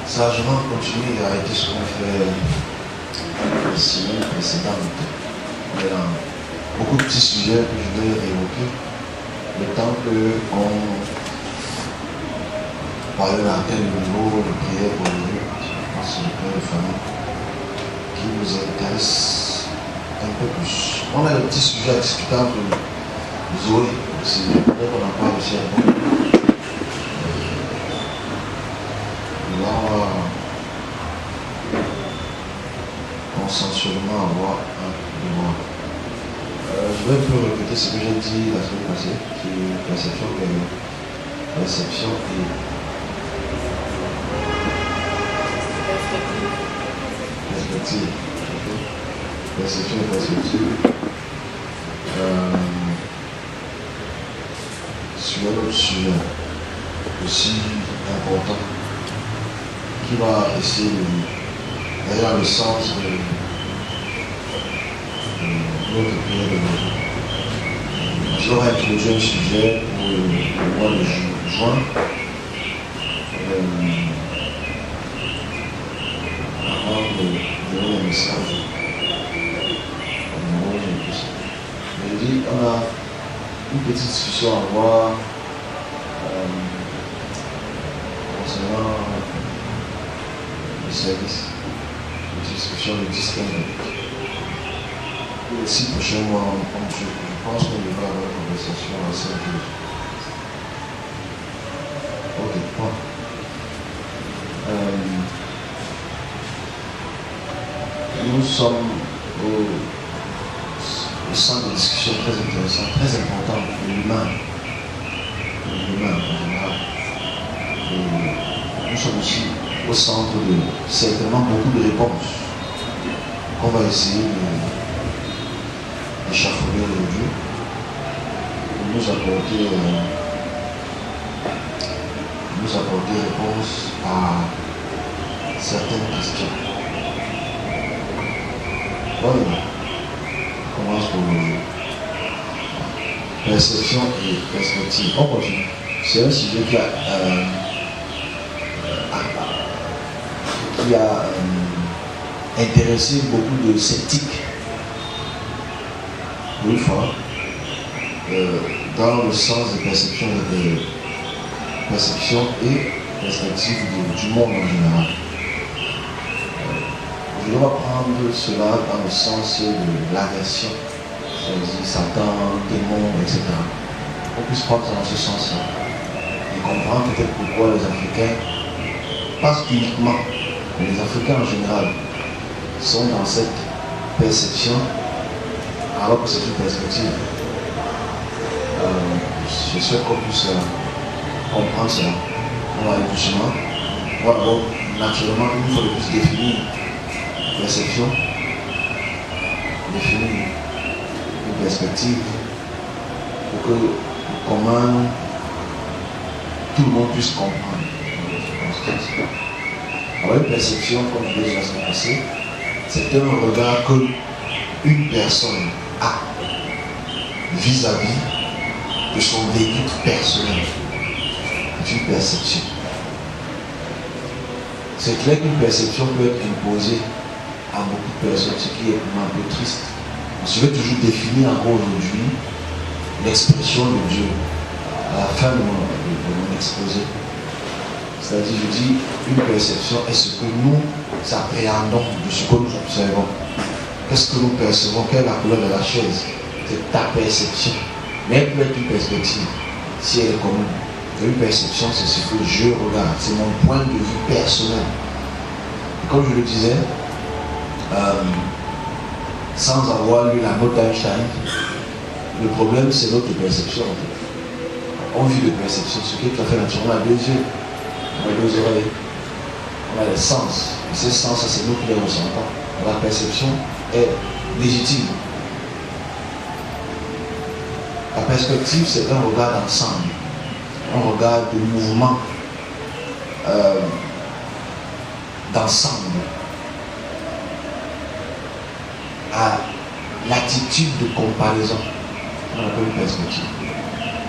sagement continuer à arrêter ce qu'on fait la semaine précédente. Il y a beaucoup de petits sujets que je vais évoquer. Le temps qu'on parle à quel niveau de prière pour le Dieu, je pense que c'est le père de famille qui nous intéresse un peu plus. On a le petit sujet à discuter entre Zoé aussi. Peut-être qu'on en parle aussi un peu. Là, on va consensuellement avoir un devoir. Je vais un peu répéter ce que j'ai dit la semaine passée sur perception et perception et perspective. Perception et perspective. Sur un autre sujet aussi important qui va essayer d'ailleurs le sens de notre prière de Dieu. Je vais introduire un sujet pour le mois de juin. Avant de donner un message, je dis on a une petite discussion à avoir concernant le service. Une discussion de 10-15 minutes. Les 6 prochains mois, je pense qu'on devra avoir une conversation assez intelligente. Ok, bon. Nous sommes au centre de discussion très intéressant, très important pour l'humain en général. Et nous sommes aussi au centre de certainement beaucoup de réponses qu'on va essayer d'échafauder aujourd'hui pour nous apporter réponse à certaines questions. Bon, on commence pour perception et perspective. On continue. C'est un sujet qui a intéressé beaucoup de sceptiques. Une fois, dans le sens de perception et perspective du monde en général. Je dois prendre cela dans le sens de l'aversion, c'est-à-dire Satan, démon, etc. On puisse prendre ça dans ce sens-là et comprendre peut-être pourquoi les Africains, pas uniquement, mais les Africains en général, sont dans cette perception alors que c'est une perspective. Je souhaite qu'on puisse comprendre cela. On va aller doucement. On va d'abord, naturellement, il faut le plus définir perception, définir une perspective pour que comment tout le monde puisse comprendre. Alors une perception, comme je l'ai dit la semaine passée, c'est un regard que une personne a vis-à-vis de son vécu personnel. C'est une perception. C'est clair qu'une perception peut être imposée à beaucoup de personnes, ce qui est un peu triste. Je vais toujours définir encore aujourd'hui l'expression de Dieu à la fin de mon exposé. C'est-à-dire, je dis, une perception est ce que nous appréhendons de ce que nous observons. Qu'est-ce que nous percevons? Quelle est la couleur de la chaise? C'est ta perception. Mais elle peut être une perspective, si elle est commune. Une perception, c'est ce que je regarde, c'est mon point de vue personnel. Et comme je le disais, sans avoir lu la note d'Einstein, le problème c'est notre perception. En fait. On vit de perception, ce qui est tout à fait naturel. On a 2 yeux, on a 2 oreilles, on a les sens. Et ces sens, c'est nous qui les ressentons. La perception est légitime. La perspective, c'est un regard d'ensemble, un regard de mouvement d'ensemble à l'attitude de comparaison. On appelle une perspective.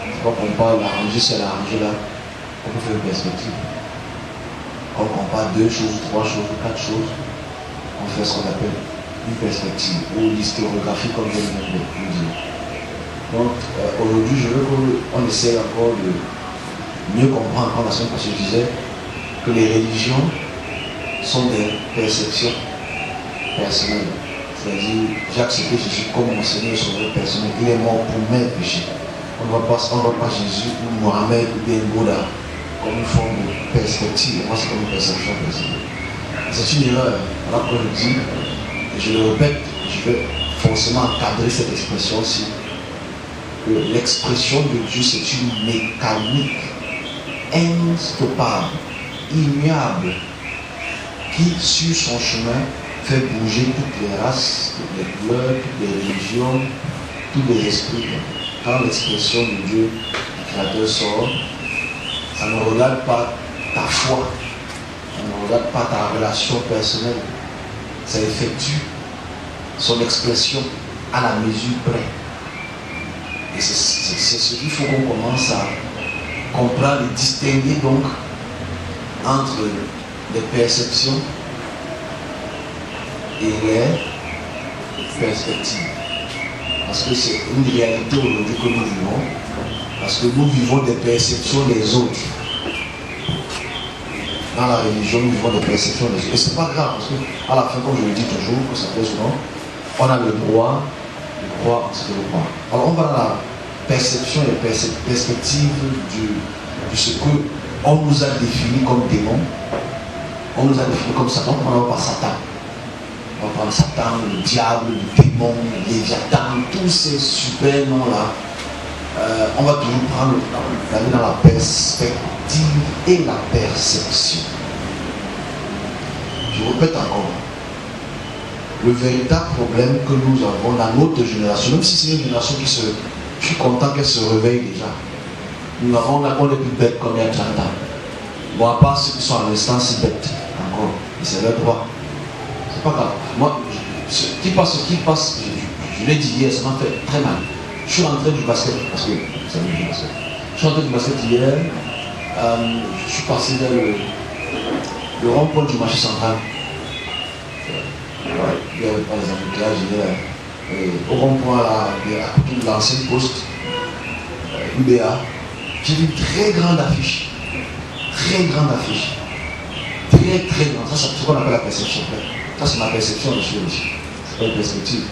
C'est pas qu'on parle l'arranger, c'est l'arranger là. On peut faire une perspective. quand on compare 2 choses, 3 choses, 4 choses, on fait ce qu'on appelle une perspective ou l'historiographie, comme je viens de le dire. Donc aujourd'hui, je veux qu'on essaie encore de mieux comprendre. Quand la semaine passée, je disais que les religions sont des perceptions personnelles. C'est-à-dire, j'ai accepté Jésus comme mon Seigneur et Sauveur personnel. Il est mort pour mes péchés. On ne voit pas Jésus ou Mohamed ou bien Bouddha comme une forme de perspective. Moi, c'est comme une perception personnelle. C'est une erreur. Voilà pourquoi je dis, et je le répète, je vais forcément encadrer cette expression-ci. Que l'expression de Dieu, c'est une mécanique instoppable, immuable, qui, sur son chemin, fait bouger toutes les races, toutes les couleurs, toutes les religions, tous les esprits. Quand l'expression de Dieu, du Créateur, sort, ça ne regarde pas ta foi, ça ne regarde pas ta relation personnelle, ça effectue son expression à la mesure près. Et c'est ce qu'il faut qu'on commence à comprendre et distinguer donc entre les perceptions et les perspectives. Parce que c'est une réalité aujourd'hui que nous vivons. Parce que nous vivons des perceptions des autres. Dans la religion, nous vivons des perceptions des autres. Et ce n'est pas grave, parce qu'à la fin, comme je le dis toujours, que ça fait souvent, on a le droit de croire en ce que l'on croit. Alors on va dans la perception et perspective de ce qu'on nous a défini comme démon. On nous a défini comme Satan. On ne va pas Satan. On va prendre Satan, le diable, le démon, Léviathan, tous ces super noms-là. On va toujours prendre le temps d'aller dans la perspective et la perception. Je répète encore. Le véritable problème que nous avons dans notre génération, même si c'est une génération qui se... Je suis content qu'elle se réveille déjà. Nous avons on est plus bêtes comme il y a 30 ans. Bon, à part ceux qui sont à l'instant, c'est bêtes encore. Et c'est leur droit. C'est pas grave. Moi, qui passe, je l'ai dit hier, ça m'a fait très mal. Je suis rentré du basket, parce que ça me dit basket. Je suis rentré du basket hier, je suis passé vers le rond-point du marché central. Il n'y avait pas les embouteillages, au rond-point là, à côté de l'ancienne poste, UBA, j'ai vu une très grande affiche. Très grande affiche. Très grande. Ça, c'est ce qu'on appelle la perception. Ça, c'est ma perception de ce aussi. C'est pas une perspective.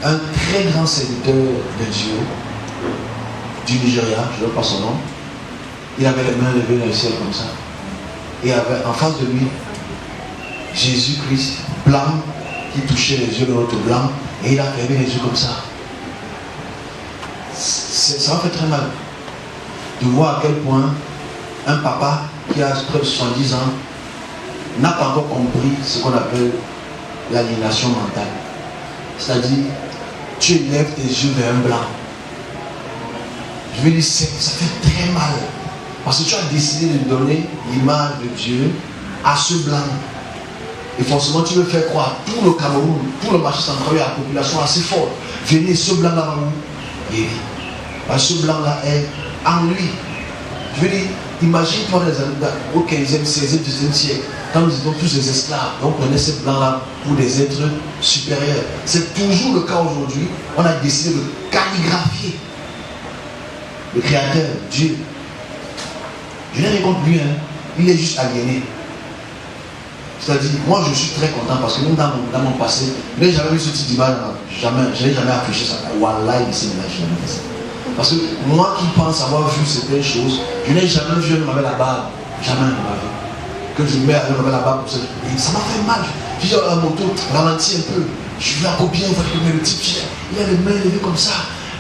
Un très grand serviteur de Dieu du Nigeria, je ne sais pas son nom, il avait les mains levées dans le ciel comme ça. Et il avait en face de lui Jésus-Christ blanc qui touchait les yeux de l'autre blanc et il a fermé les yeux comme ça. Ça m'a fait très mal de voir à quel point un papa qui a près de 70 ans n'a pas encore compris ce qu'on appelle l'aliénation mentale. C'est-à-dire, tu élèves tes yeux vers un blanc. Je veux dire, ça fait très mal. Parce que tu as décidé de donner l'image de Dieu à ce blanc. Et forcément, tu veux faire croire tout le Cameroun, tout le marché central et la population assez forte. Venez, ce blanc-là, et ce blanc-là est en lui. Je veux dire, imagine-toi au 15e, 16e, 17e siècle, quand nous étions tous des esclaves, on prenait ces blancs-là pour des êtres supérieurs. C'est toujours le cas aujourd'hui. On a décidé de calligraphier le Créateur, Dieu. Je n'ai rien contre lui, hein. Il est juste aliéné. C'est-à-dire, moi je suis très content parce que même dans mon passé, je n'ai jamais vu ce type d'image, je n'ai jamais affiché ça. Wallah, il s'est jamais fait ça. Parce que moi qui pense avoir vu certaines choses, je n'ai jamais vu un homme avec la barbe. Jamais de ma vie. Que je mets un homme avec la barbe pour ça. Et ça m'a fait mal. Je dis à la moto, ralentis un peu. Je vais à combien, le type, il a les mains levées comme ça.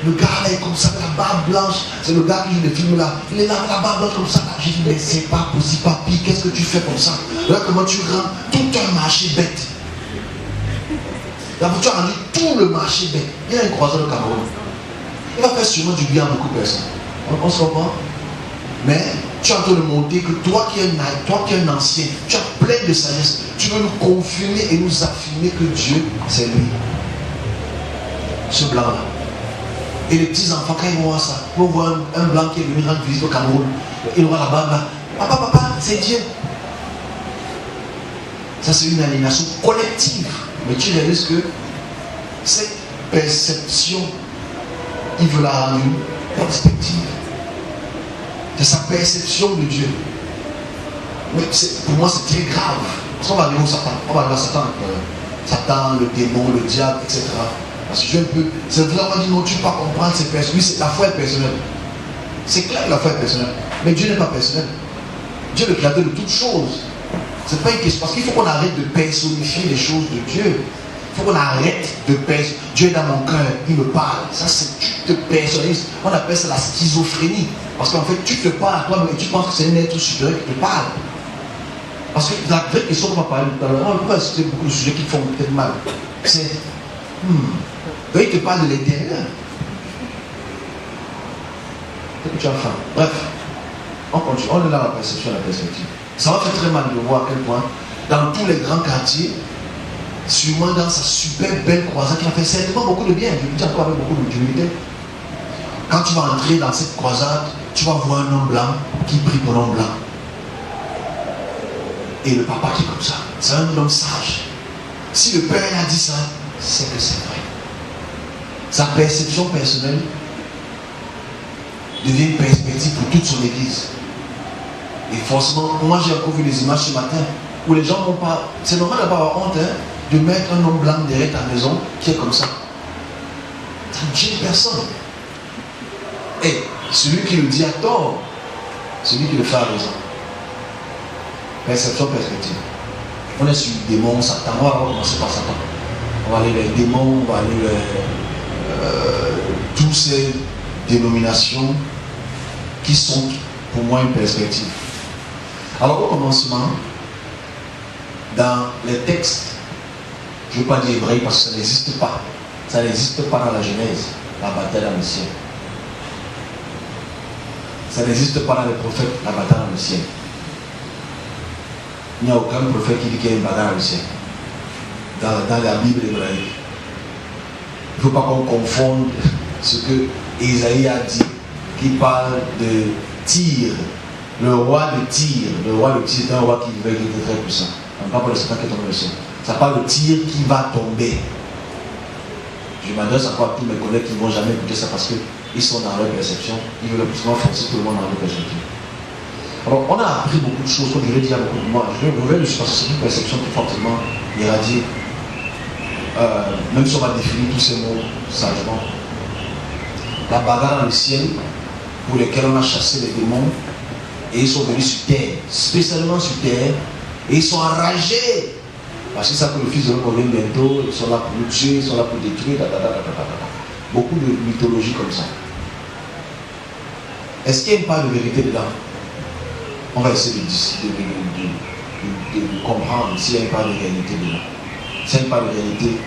Le gars là est comme ça, avec la barbe blanche. C'est le gars qui joue le film là. Il est là avec la barbe blanche comme ça. J'ai dit, mais c'est pas possible, papy. Qu'est-ce que tu fais comme ça? Là, comment tu rends tout un marché bête? Là, tu as rendu tout le marché bête. Il y a un croiseur au Cameroun. Il va faire sûrement du bien à beaucoup de personnes. On se comprend? Mais tu es en train de montrer que toi qui es un ancien, tu as plein de sagesse. Tu veux nous confirmer et nous affirmer que Dieu, c'est lui. Ce blanc-là. Et les petits enfants, quand ils vont voir ça, ils vont voir un blanc qui est venu rendre visite au Cameroun. Il aura la barbe là. Papa, c'est Dieu. Ça, c'est une aliénation collective. Mais tu réalises que cette perception, il veut la rendre une perspective. C'est sa perception de Dieu. Mais pour moi, c'est très grave. Parce qu'on va arriver au Satan. On va arriver à Satan. Satan, le démon, le diable, etc. Parce que je peux. C'est vraiment dit non, tu ne peux pas comprendre ces personnes. Oui, la foi est personnelle. C'est clair que la foi est personnelle. Mais Dieu n'est pas personnel. Dieu est le créateur de toutes choses. C'est pas une question. Parce qu'il faut qu'on arrête de personnifier les choses de Dieu. Il faut qu'on arrête de personnifier. Dieu est dans mon cœur, il me parle. Ça, c'est tu te personnalises. On appelle ça la schizophrénie. Parce qu'en fait, tu te parles à toi, mais tu penses que c'est un être supérieur qui te parle. Parce que la vraie question qu'on va parler tout à l'heure, on peut citer beaucoup de sujets qui font peut-être mal. C'est donc il te parle de l'intérieur. Qu'est-ce que tu as faim? Bref, on continue. On est là dans la perception et la perspective. Ça va faire très mal de voir à quel point, dans tous les grands quartiers, sûrement dans sa super belle croisade qui a fait certainement beaucoup de bien, je vous dis encore avec beaucoup d'utilité. Quand tu vas entrer dans cette croisade, tu vas voir un homme blanc qui prie pour l'homme blanc. Et le papa qui est comme ça, c'est un homme sage. Si le père a dit ça, c'est que c'est vrai. Sa perception personnelle devient une perspective pour toute son église. Et forcément, moi j'ai encore vu des images ce matin où les gens n'ont pas. C'est normal d'avoir honte de mettre un homme blanc derrière ta maison qui est comme ça. Ça ne gêne personne. Et celui qui le dit a tort, celui qui le fait a raison. Perception, perspective. On est sur le démon, Satan. On va commencer par Satan. On va aller vers les démons, on va aller vers toutes ces dénominations qui sont pour moi une perspective. Alors au commencement, dans les textes, je ne veux pas dire hébraïque parce que ça n'existe pas. Ça n'existe pas dans la Genèse, la bataille dans le ciel. Ça n'existe pas dans les prophètes, la bataille dans le ciel. Il n'y a aucun prophète qui dit qu'il y a une bataille dans le ciel. Dans la Bible hébraïque. Il ne faut pas qu'on confonde ce que Isaïe a dit, qui parle de Tyr, le roi de Tyr. Le roi de Tyr est un roi qui vivait, qui était très puissant. On ne parle pas de Satan qui est tombé le ciel. Ça parle de Tyr qui va tomber. Je m'adresse encore à tous mes collègues qui ne vont jamais écouter ça parce qu'ils sont dans leur perception. Ils veulent absolument forcer tout le monde dans leur perception. Alors, on a appris beaucoup de choses, comme je l'ai dit à beaucoup de moi. Je vais revenir dessus parce que c'est une perception qui est fortement irradiée. Même si on va définir tous ces mots sagement. La bagarre dans le ciel, pour lesquels on a chassé les démons, et ils sont venus sur terre, spécialement sur terre, et ils sont enragés. Parce qu'ils savent que le Fils de l'homme revient bientôt, ils sont là pour nous tuer, ils sont là pour détruire, beaucoup de mythologie comme ça. Est-ce qu'il y a une part de vérité dedans? On va essayer de comprendre s'il y a une part de réalité dedans. S'il y a une part de réalité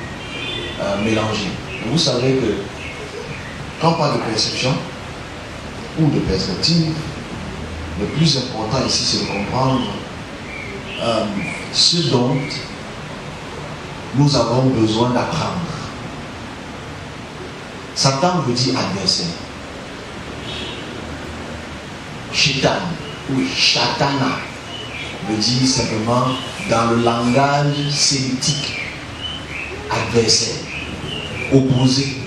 mélangée. Et vous savez que quand on parle de perception ou de perspective, le plus important ici c'est de comprendre ce dont nous avons besoin d'apprendre. Satan veut dire adversaire. Shaitan, oui, Shatana, veut dire simplement dans le langage sémitique, adversaire, opposé,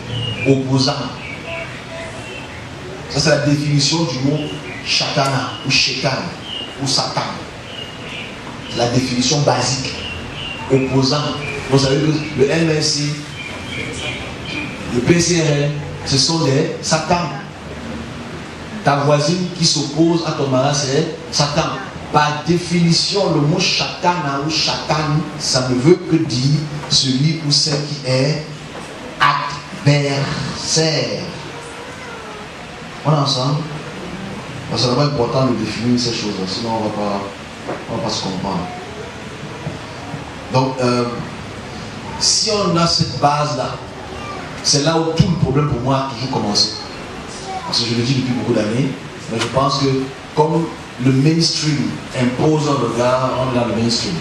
opposant. Ça c'est la définition du mot Shatana ou Shaitan ou Satan. C'est la définition basique, opposant. Vous savez que le MSC, le PCRL, ce sont des Satans. Ta voisine qui s'oppose à ton mariage, c'est Satan. Par définition, le mot Shatana ou Shatan, ça ne veut que dire celui ou celle qui est adversaire. On est ensemble? C'est vraiment important de définir ces choses-là, sinon on ne va pas se comprendre. Donc, si on a cette base-là, c'est là où tout le problème pour moi a toujours commencé. Parce que je le dis depuis beaucoup d'années, mais je pense que comme le mainstream impose un regard, on est dans le mainstream.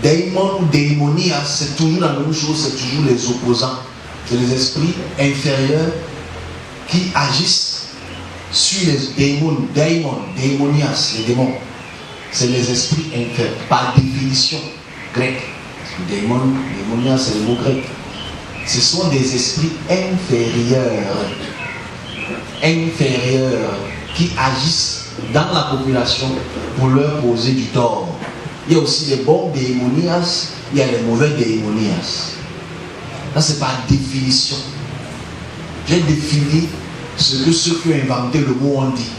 Daimon ou daimonia, c'est toujours la même chose, c'est toujours les opposants. C'est les esprits inférieurs qui agissent sur les daimonias, les démons. c'est les esprits inférieurs, par définition grecque. Démonia, c'est le mot grec. Ce sont des esprits inférieurs qui agissent dans la population pour leur causer du tort. Il y a aussi les bons démonias, il y a les mauvais démonias. Ça, c'est par définition. J'ai défini ce que ceux qui ont inventé le mot ont dit.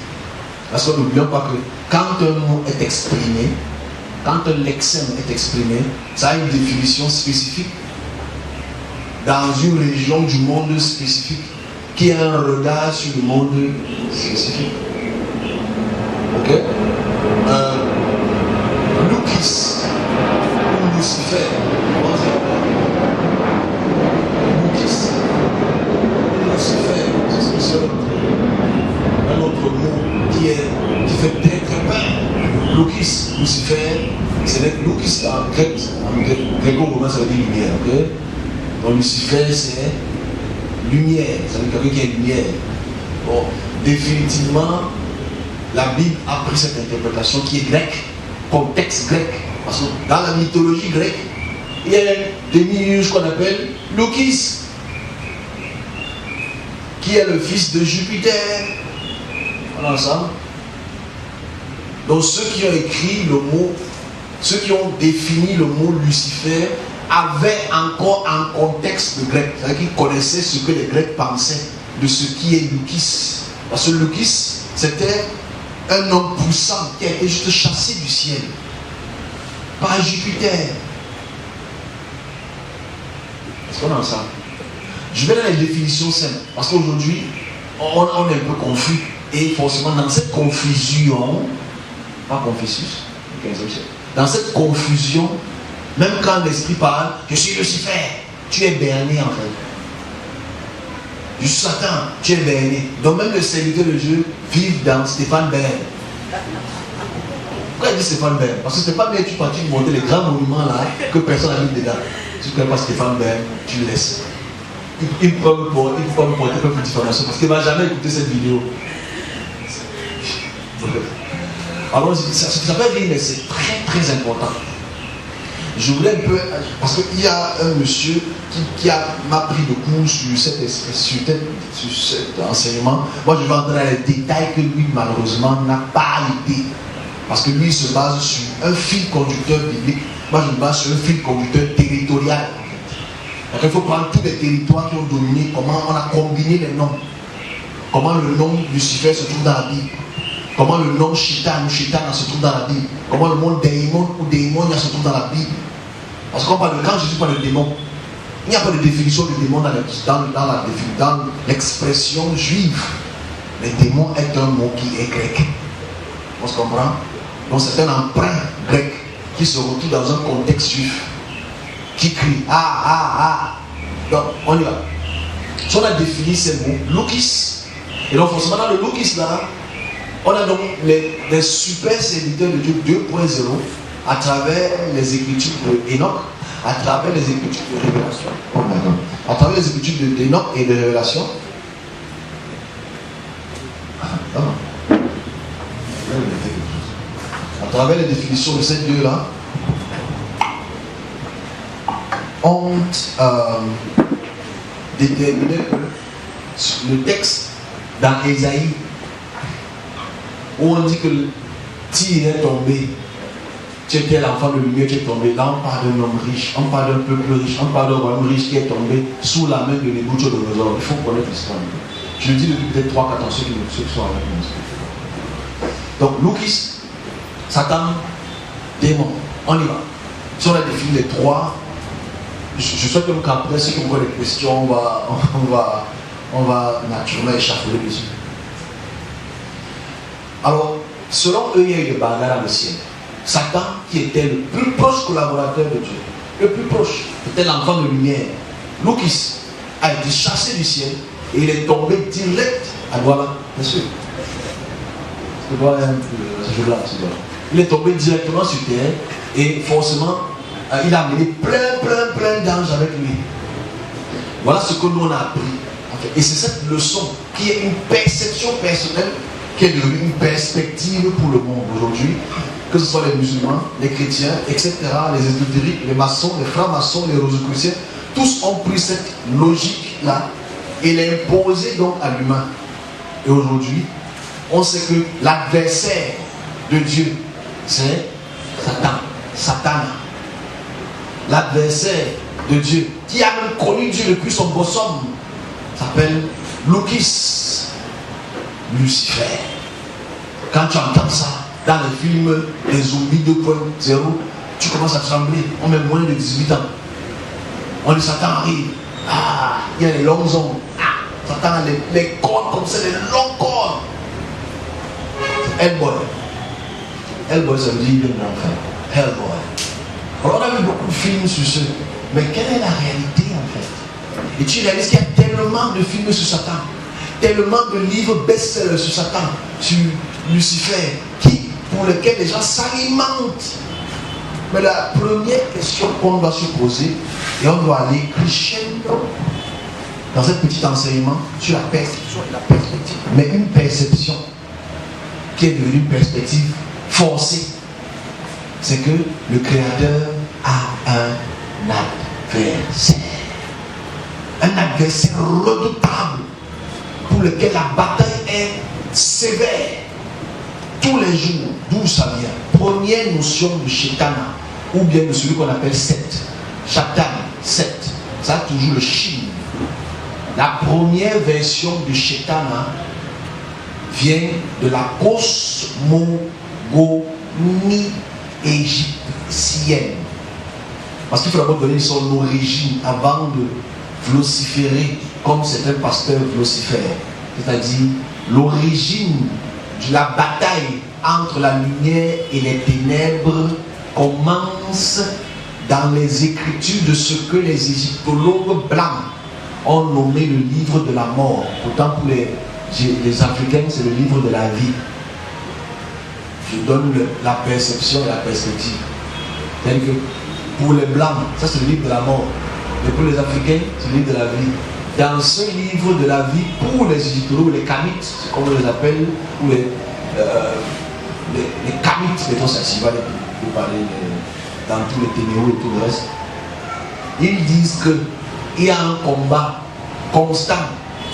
Parce que n'oublions pas que quand un mot est exprimé, quand un lexème est exprimé, ça a une définition spécifique dans une région du monde spécifique qui a un regard sur le monde spécifique. Ok? Loukis ou Lucifer. Loukis. Lucifer, c'est un autre mot qui fait très très peur. Loukis, Lucifer, c'est Loukis en grec, gréco-romain, ça veut dire lumière. Okay? Donc Lucifer, c'est lumière, ça veut dire quelqu'un qui est lumière. Bon, définitivement, la Bible a pris cette interprétation qui est grecque, contexte grec. Parce que dans la mythologie grecque, il y a des demi-dieux qu'on appelle Loukis, qui est le fils de Jupiter. On est ensemble. Donc ceux qui ont écrit le mot, ceux qui ont défini le mot Lucifer, avaient encore un contexte grec. C'est-à-dire qu'ils connaissaient ce que les Grecs pensaient de ce qui est Loukis. Parce que Loukis, c'était un homme puissant qui a été juste chassé du ciel par Jupiter. Est-ce qu'on est ensemble? Je vais dans les définitions simples. Parce qu'aujourd'hui, on est un peu confus. Et forcément, dans cette confusion, pas Confucius, dans cette confusion, même quand l'esprit parle, je suis Lucifer, tu es berné en fait. Je suis Satan, tu es berné. Donc même le serviteur de Dieu vit dans Stéphane Bern. Pourquoi il dit Stéphane Bern? Parce que Stéphane Bern, tu partis monter les grands monuments là que personne n'a mis dedans. Si tu ne connais pas Stéphane Bern, tu le laisses. Il peut me porter peu de diffamation parce qu'il ne va jamais écouter cette vidéo. Alors ça peut dire, mais c'est très très important. Je voulais un peu, parce qu'il y a un monsieur qui m'a pris de cours sur cet enseignement. Moi je vais entrer dans les détails que lui malheureusement n'a pas été. Parce que lui il se base sur un fil conducteur biblique. Moi je me base sur un fil conducteur territorial. Donc il faut prendre tous les territoires qui ont dominé, comment on a combiné les noms. Comment le nom Lucifer se trouve dans la Bible. Comment le nom Chitan ou Chitana se trouve dans la Bible. Comment le mot démon ou démonia se trouve dans la Bible. Parce qu'on parle de, quand Jésus parle de démon, il n'y a pas de définition de démon dans l'expression juive. Le démon est un mot qui est grec. On se comprend? Donc c'est un emprunt grec qui se retrouve dans un contexte juif. Qui crie ah ah ah. Donc on y va. Si on a défini ces mots, Loukis. Et donc forcément dans le Loukis là, on a donc les super serviteurs de Dieu 2.0 à travers les écritures d'Enoch, à travers les écritures de Révélation. Oh à travers les écritures d'Enoch et de Révélation. À travers les définitions de ces deux-là, ont déterminé que le texte dans Ésaïe, où on dit que Tyr est tombé, tu étais l'enfant de lumière, tu es tombé. Là, on parle d'un homme riche, on parle d'un peuple riche, on parle d'un royaume riche qui est tombé sous la main de Nabuchodonosor. Il faut connaître l'histoire. Je le dis depuis peut-être 3-4 ans, ceux qui sont avec nous. Donc, Loukis, Satan, démon. On y va. Si on a défini les trois, je souhaite même qu'après, si on voit des questions, on va naturellement échafauder dessus. Alors, selon eux, il y a eu des bagarres dans le ciel. Satan, qui était le plus proche collaborateur de Dieu, le plus proche, était l'enfant de lumière. Loukis a été chassé du ciel et il est tombé direct à Douala. Bien sûr. Il est tombé directement sur terre et forcément, il a amené plein d'anges avec lui. Voilà ce que nous on a appris. Et c'est cette leçon qui est une perception personnelle qui est devenue une perspective pour le monde aujourd'hui, que que ce soit les musulmans, les chrétiens, etc., les ésotériques, les maçons, les francs-maçons, les rosicruciens, tous ont pris cette logique-là et l'imposé donc à l'humain. Et aujourd'hui, on sait que l'adversaire de Dieu, c'est Satan. Satan. L'adversaire de Dieu, qui a même connu Dieu depuis son bosom, s'appelle Loukis, Lucifer. Quand tu entends ça dans les films des zombies 2.0, tu commences à trembler. On met moins de 18 ans. On dit Satan arrive. Ah, il y a les longues ongles. Ah, Satan a les cordes comme ça, les longs cordes. Hellboy. Hellboy, ça veut dire il vient de l'enfer. Hellboy. Alors, on a vu beaucoup de films sur ce. Mais quelle est la réalité en fait? Et tu réalises qu'il y a tellement de films sur Satan, tellement de livres best-sellers sur Satan, sur Lucifer, pour lesquels les gens s'alimentent. Mais la première question qu'on doit se poser, et on doit aller crescendo dans ce petit enseignement sur la perception et la perspective, mais une perception qui est devenue une perspective forcée, c'est que le Créateur a un adversaire. Un adversaire redoutable pour lequel la bataille est sévère. Tous les jours, d'où ça vient? Première notion de Shetana, ou bien de celui qu'on appelle Seth. Shatan, Seth, ça a toujours le Shin. La première version de Shetana vient de la cosmogonie égyptienne. Parce qu'il faut d'abord donner son origine avant de vociférer comme certains pasteurs vocifèrent. C'est-à-dire l'origine de la bataille entre la lumière et les ténèbres commence dans les écritures de ce que les égyptologues blancs ont nommé le livre de la mort. Pourtant pour les Africains c'est le livre de la vie. Je donne la perception et la perspective. C'est-à-dire que pour les blancs, ça c'est le livre de la mort. Et pour les Africains, c'est le livre de la vie. Dans ce livre de la vie, pour les égyptologues, les Kamites, c'est comme on les appelle, ou les Kamites, mettons ça, si va les parler dans tous les ténéros et tout le reste, ils disent qu'il y a un combat constant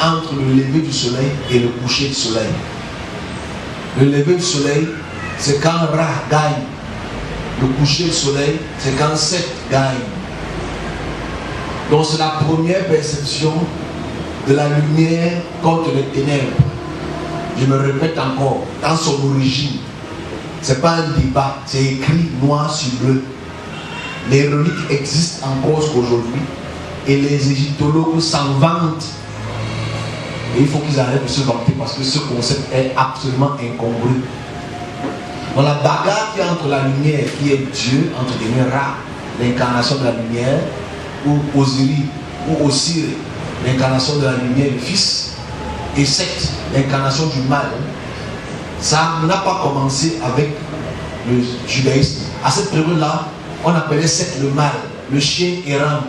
entre le lever du soleil et le coucher du soleil. Le lever du soleil, c'est quand Ra gagne. Le coucher du soleil, c'est quand Seth gagne. Donc c'est la première perception de la lumière contre les ténèbres. Je me répète encore, dans son origine, ce n'est pas un débat, c'est écrit noir sur bleu. Les reliques existent encore aujourd'hui et les égyptologues s'en vantent. Et il faut qu'ils arrêtent de se vanter parce que ce concept est absolument incongru. Dans la bagarre qui est entre la lumière, qui est Dieu, entre les Ra, l'incarnation de la lumière, ou Osiris, ou Osir, l'incarnation de la lumière, le Fils, et Seth, l'incarnation du mal, ça n'a pas commencé avec le judaïsme. À cette période-là, on appelait Seth le mal, le chien errant.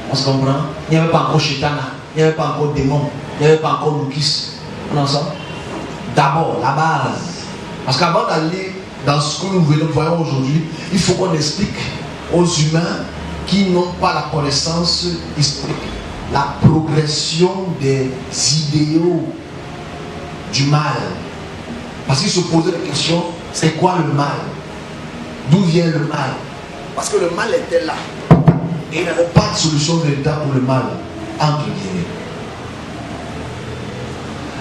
On se comprend? Il n'y avait pas encore Shetana, il n'y avait pas encore démon, il n'y avait pas encore Loukis. On entend? D'abord, la base. Parce qu'avant d'aller dans ce que nous voyons aujourd'hui, il faut qu'on explique aux humains qui n'ont pas la connaissance historique, la progression des idéaux du mal. Parce qu'ils se posaient la question, c'est quoi le mal? D'où vient le mal? Parce que le mal était là. Et il n'y avait pas de solution véritable pour le mal, entre guillemets.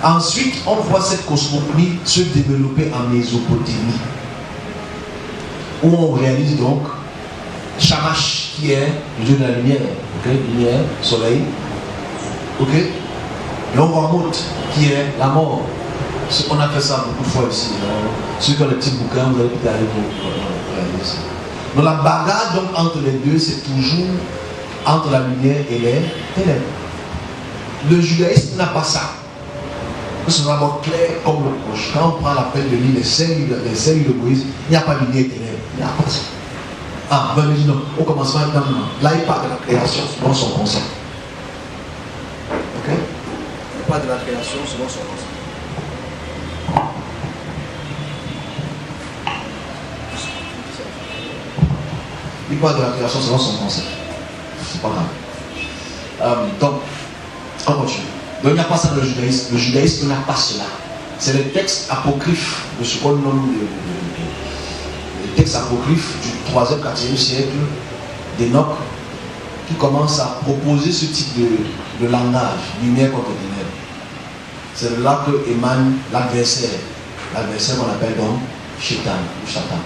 Ensuite, on voit cette cosmogonie se développer en Mésopotamie, où on réalise donc Shamash, qui est le dieu de la lumière, okay? Lumière, soleil, ok? Et on voit Mot, qui est la mort. On a fait ça beaucoup de fois ici. Ceux qui ont les petits bouquins, vous allez peut-être aller pour réaliser ça. Donc la bagarre donc, entre les deux, c'est toujours entre la lumière et les ténèbres. Le judaïsme n'a pas ça. C'est vraiment clair comme le proche. Quand on prend la peine de lire les 5 livres de Moïse, il n'y a pas de lumière et ténèbres. Il n'y a pas ça. Ah, ben mais non, au commencement, non. Là, il parle de la création selon son concept. Ok? Il parle de la création selon son concept. Il parle de la création selon son concept. C'est pas grave. Donc, on continue. Donc, il n'y a pas ça dans le judaïsme. Le judaïsme n'a pas cela. C'est les textes apocryphes de ce qu'on nomme les textes apocryphes du 3e, 4e siècle d'Enoch qui commencent à proposer ce type de langage, lumière contre ténèbres. C'est de là que émane l'adversaire qu'on appelle donc Shaitan ou Satan.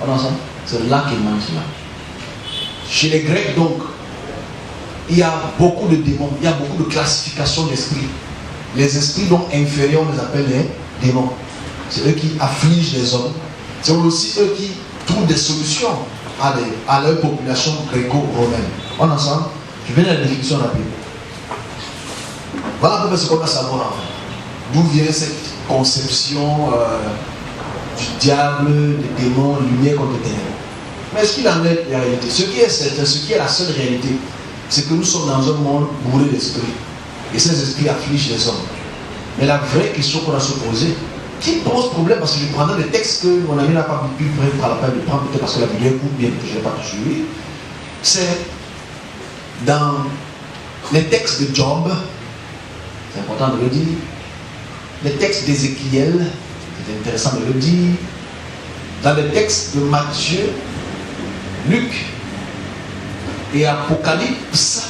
On ensemble? C'est de là qu'émane cela. Chez les Grecs donc, il y a beaucoup de démons, il y a beaucoup de classifications d'esprits. Les esprits donc inférieurs, on les appelle les démons. C'est eux qui affligent les hommes. C'est aussi eux qui trouvent des solutions à leur population gréco-romaine. On est ensemble? Je viens de la définition rapide. Voilà un peu ce qu'on va savoir en fait. D'où vient cette conception du diable, des démons, lumière contre ténèbres. Mais ce qu'il en est la réalité, ce qui est certain, ce qui est la seule réalité, c'est que nous sommes dans un monde bourré d'esprits. Et ces esprits affligent les hommes. Mais la vraie question qu'on a se poser, qui pose problème, parce que je prendrai des textes que mon ami n'a pas pu prendre la peine de prendre, peut-être parce que la Bible est courte, bien que je n'ai pas tout suivi, c'est dans les textes de Job, c'est important de le dire, les textes d'Ézéchiel, c'est intéressant de le dire, dans les textes de Matthieu, Luc et Apocalypse,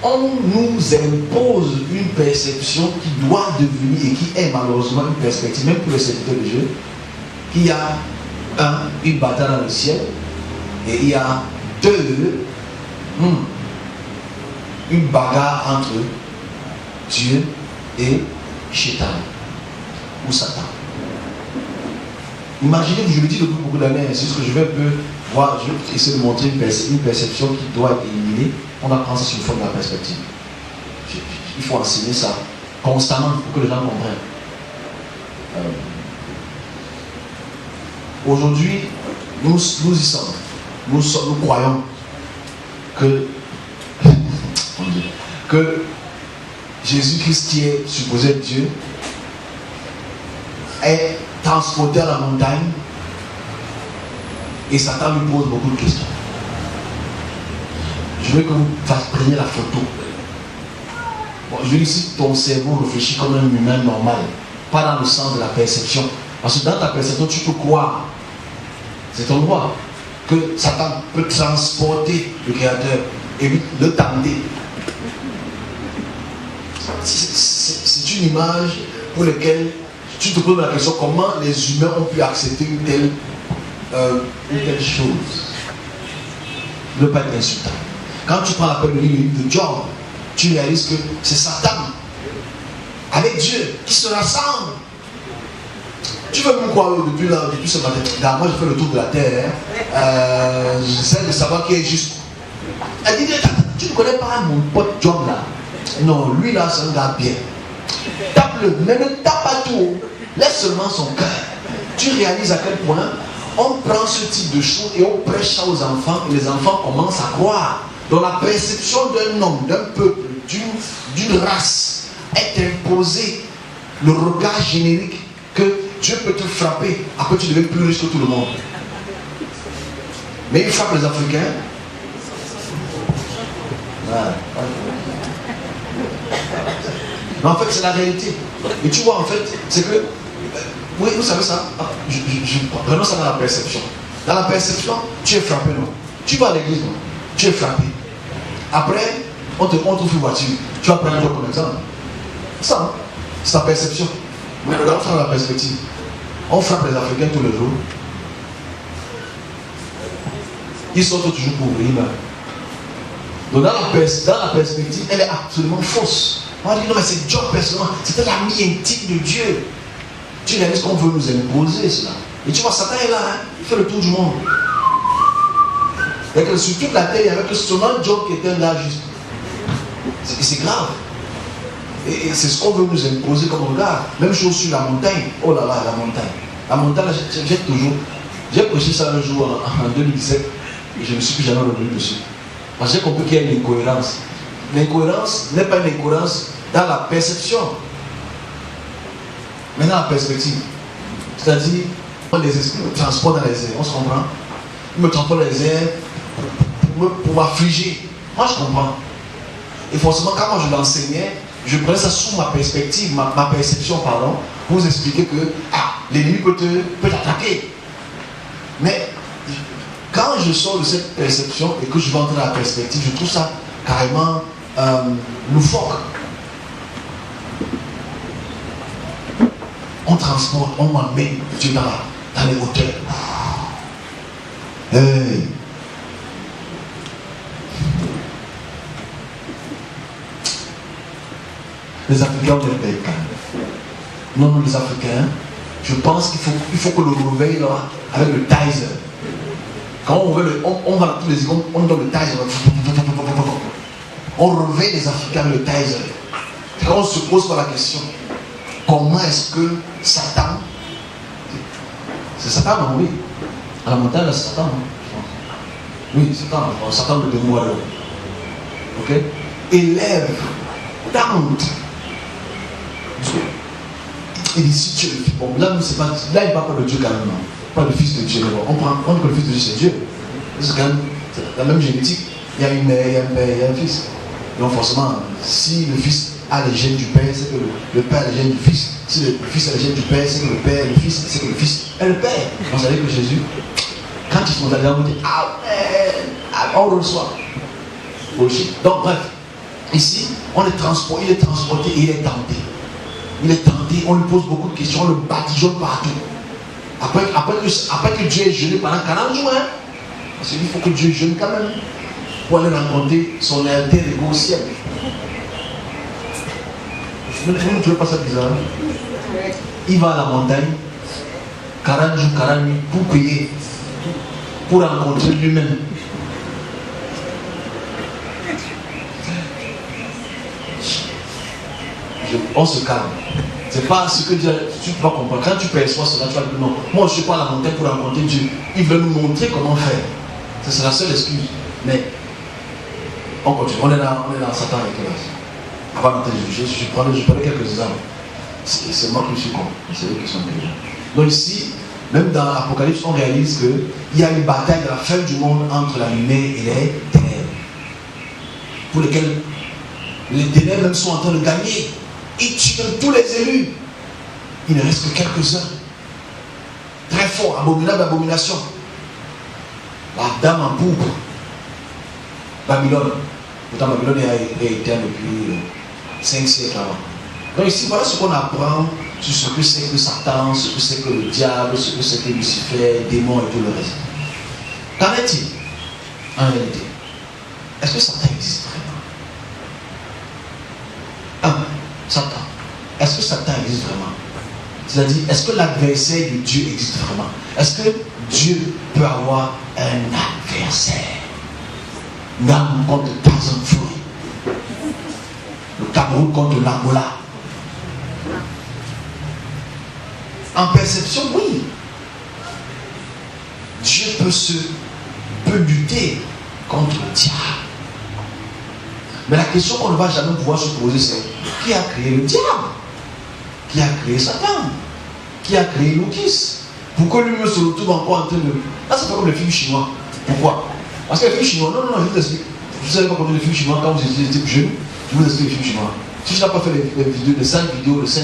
on nous impose une perception qui doit devenir et qui est malheureusement une perspective, même pour les serviteurs de Dieu, qu'il y a une bataille dans le ciel et il y a une bagarre entre Dieu et Shaitan ou Satan. Imaginez que je le dis depuis beaucoup d'années, c'est ce que je vais un peu voir, je vais essayer de montrer une perception qui doit être éliminée. On apprend ça sur le fond de la perspective. Il faut enseigner ça constamment pour que les gens comprennent. Aujourd'hui, nous y sommes. Nous croyons que Jésus-Christ, qui est supposé être Dieu, est transporté à la montagne et Satan lui pose beaucoup de questions. Je veux que vous preniez la photo. Bon, je veux dire, si ton cerveau réfléchit comme un humain normal, pas dans le sens de la perception. Parce que dans ta perception, tu peux croire, c'est ton droit, que Satan peut transporter le Créateur et le tenter. C'est une image pour laquelle tu te poses la question comment les humains ont pu accepter une telle chose. Ne pas être insultant. Quand tu prends la peine de lire le livre de Job, tu réalises que c'est Satan avec Dieu qui se rassemble. Tu veux me croire depuis ce matin. Moi, je fais le tour de la terre. J'essaie de savoir qui est juste. Elle dit, tu ne connais pas mon pote Job là? Non, lui là, c'est un gars bien. Tape-le, mais ne tape pas tout. Laisse seulement son cœur. Tu réalises à quel point on prend ce type de choses et on prêche ça aux enfants et les enfants commencent à croire. Donc la perception d'un homme, d'un peuple, d'une race est imposée. Le regard générique que Dieu peut te frapper, après tu deviens plus riche que tout le monde. Mais il frappe les Africains. Voilà. Mais en fait, c'est la réalité. Et tu vois, en fait, c'est que, oui, vous savez ça, vraiment ça dans la perception. Dans la perception, tu es frappé, non? Tu vas à l'église, non? Tu es frappé. Après, on trouve une voiture. Tu vas prendre un job comme exemple. Ça, c'est ta perception. Mais regarde ça dans la perspective. On frappe les Africains tous les jours. Ils sortent toujours pauvres. Donc dans la perspective, elle est absolument fausse. On dit non mais c'est Job personnellement, c'était l'ami intime de Dieu. Tu réalises qu'on veut nous imposer cela. Et tu vois, Satan est là, hein? Il fait le tour du monde. Et que sur toute la terre, il n'y avait que seulement Job qui était là juste. C'est grave. Et c'est ce qu'on veut nous imposer comme regard. Même chose sur la montagne. Oh là là, la montagne. La montagne, j'ai prêché ça un jour en 2017 et je ne me suis plus jamais revenu dessus. Parce que j'ai compris qu'il y a une incohérence. L'incohérence n'est pas une incohérence dans la perception, mais dans la perspective. C'est-à-dire, les esprits me transportent dans les airs. On se comprend? Ils me transportent dans les airs pour m'affliger. Moi, je comprends. Et forcément, quand moi je l'enseignais, je prenais ça sous ma perspective, ma perception, pardon, pour vous expliquer que l'ennemi peut t'attaquer. Mais quand je sors de cette perception et que je vais entrer dans la perspective, je trouve ça carrément loufoque. On transporte, on m'emmène Dieu dans les hauteurs. Hey. Les Africains ont des belles calmes. Non, les Africains, je pense qu'il faut que le réveille là, avec le taser. Quand on va dans tous les écoles, on donne le taser. On réveille les Africains avec le taser. Quand on se pose pas la question, comment est-ce que Satan, c'est Satan, non, oui. À la montagne, c'est Satan, non, je pense. Oui, Satan le démon alors. Ok? Élève, tente. Il dit si tu es le fils. Bon, là, il ne parle pas de Dieu quand même. Non. Pas le fils de Dieu. On dit que le fils de Dieu, c'est Dieu. C'est quand même la même génétique. Il y a une mère, il y a un père, il y a un fils. Donc forcément, si le fils a les gènes du père, c'est que le père a les gènes du fils. Si le fils a les gènes du père, c'est que le père, le fils, c'est que le fils est le père. Vous savez que Jésus, quand ils sont allés là, on dit Amen, on reçoit. Donc bref, ici, il est transporté et il est tenté. Il est tenté, on lui pose beaucoup de questions, on le badigeonne partout. Après que Dieu ait jeûné pendant 40 jours, parce qu'il faut que Dieu jeûne quand même pour aller rencontrer son alter ego au ciel. Vous ne trouvez pas ça bizarre? Il va à la montagne, 40 jours, 40 nuits, pour payer, pour rencontrer lui-même. On se calme. C'est pas ce que Dieu, tu vas comprendre. Quand tu perçois cela, tu vas dire non. Moi, je ne suis pas à la montagne pour rencontrer Dieu. Il veut nous montrer comment faire. C'est la seule excuse. Mais on continue. On est dans Satan avec là. Avant d'entrer, je prenais quelques exemples. C'est moi qui me suis con. C'est eux qui sont intelligents. Donc ici, même dans l'Apocalypse, on réalise qu'il y a une bataille de la fin du monde entre la lumière et les ténèbres. Pour lesquelles les ténèbres même sont en train de gagner. Ils tuent tous les élus. Il ne reste que quelques-uns. Très fort, abominable abomination. La dame en pourpre. Babylone. Pourtant, Babylone est éteinte depuis 5 siècles avant. Donc ici, voilà ce qu'on apprend sur ce que c'est que Satan, ce que c'est que le diable, ce que c'est que Lucifer, démon et tout le reste. Qu'en est-il en réalité? Est-ce que Satan existe vraiment? Satan. Est-ce que Satan existe vraiment? C'est-à-dire, est-ce que l'adversaire de Dieu existe vraiment? Est-ce que Dieu peut avoir un adversaire? Nam contre Tyson Fury. Le Cameroun contre l'Angola. En perception, oui. Dieu peut lutter contre le diable. Mais la question qu'on ne va jamais pouvoir se poser, c'est qui a créé le diable? Qui a créé Satan? Qui a créé Loukis? Pourquoi lui-même se retrouve encore en train de... Là, c'est pas comme les films chinois. Pourquoi? Parce que les films chinois, non, je vous explique. Vous ne savez pas comment les films chinois, quand vous étiez plus jeune, je vous explique les films chinois. Si tu n'as pas fait les vidéos de 5 vidéos de 50-50,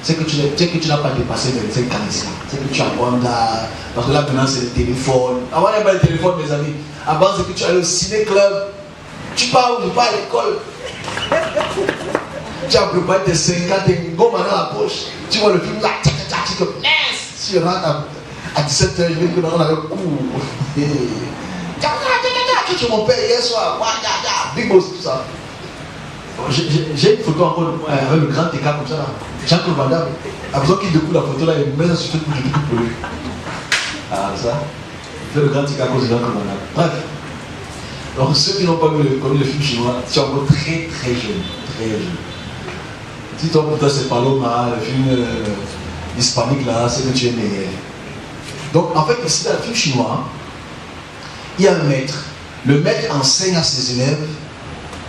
c'est que tu n'as pas dépassé 25 ans ici. C'est que tu as là. Parce que là, maintenant, c'est le téléphone. Avant, il n'y avait pas le téléphone, mes amis. Avant, c'est que tu allais au ciné-club. Tu pars où? Tu pars à l'école. Tu as préparé tes 50 et une gomme dans la poche. Tu vois le film là, tu te dis, si je rentre à 17h, je vais que on avait cours. Tu mon père hier soir, big boss, tout ça. J'ai une photo encore avec le grand écart comme ça là. Jean-Claude Van Damme a besoin qu'il découvre la photo là et met ça sur Facebook, je découpe pour lui. Ah, ça. Il fait le grand écart à cause de Jean-Claude Van Damme. Bref. Donc ceux qui n'ont pas connu le film chinois, tu es encore très très jeune. Très jeune. Si toi pour toi c'est Paloma, le film hispanique là, c'est que tu es meilleur. Donc en fait ici dans le film chinois, il y a un maître. Le maître enseigne à ses élèves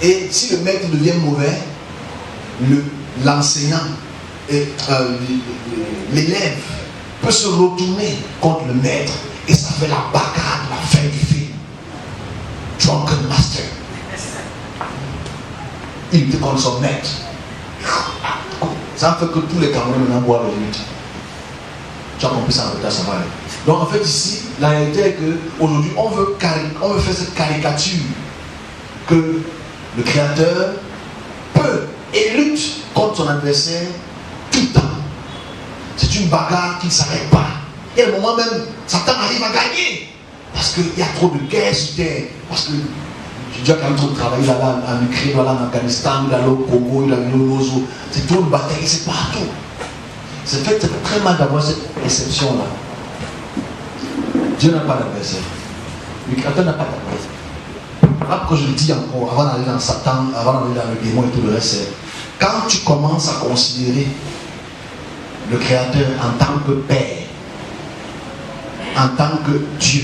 et si le maître devient mauvais, l'enseignant et l'élève peut se retourner contre le maître et ça fait la bagarre de la fin du film. drunken master. Il était comme son maître. Ça fait que tous les Camerounais maintenant boivent le lit. Tu as compris ça, ça va aller. Donc en fait ici, la réalité est qu'aujourd'hui on veut faire cette caricature que le Créateur peut et lutte contre son adversaire tout le temps. C'est une bagarre qui ne s'arrête pas. Et à un moment même, Satan arrive à gagner. Parce qu'il y a trop de guerres sur terre. Parce que j'ai déjà quand même trop travaillé là-bas en Ukraine, là en Afghanistan, là au Congo, là au Lozo. C'est trop de batailles, c'est partout. C'est fait très mal d'avoir cette exception-là. Dieu n'a pas d'adversaire. Le Créateur n'a pas d'adversaire. Là, quand je le dis encore, avant d'aller dans Satan, avant d'aller dans le démon et tout le reste, c'est quand tu commences à considérer le Créateur en tant que Père, en tant que Dieu.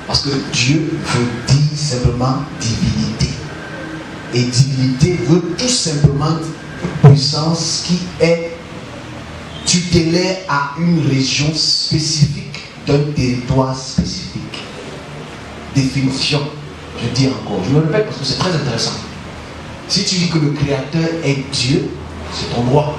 Parce que Dieu veut dire simplement divinité. Et divinité veut tout simplement une puissance qui est tutélaire à une région spécifique d'un territoire spécifique. Définition, je dis encore, je me répète parce que c'est très intéressant. Si tu dis que le Créateur est Dieu, c'est ton droit.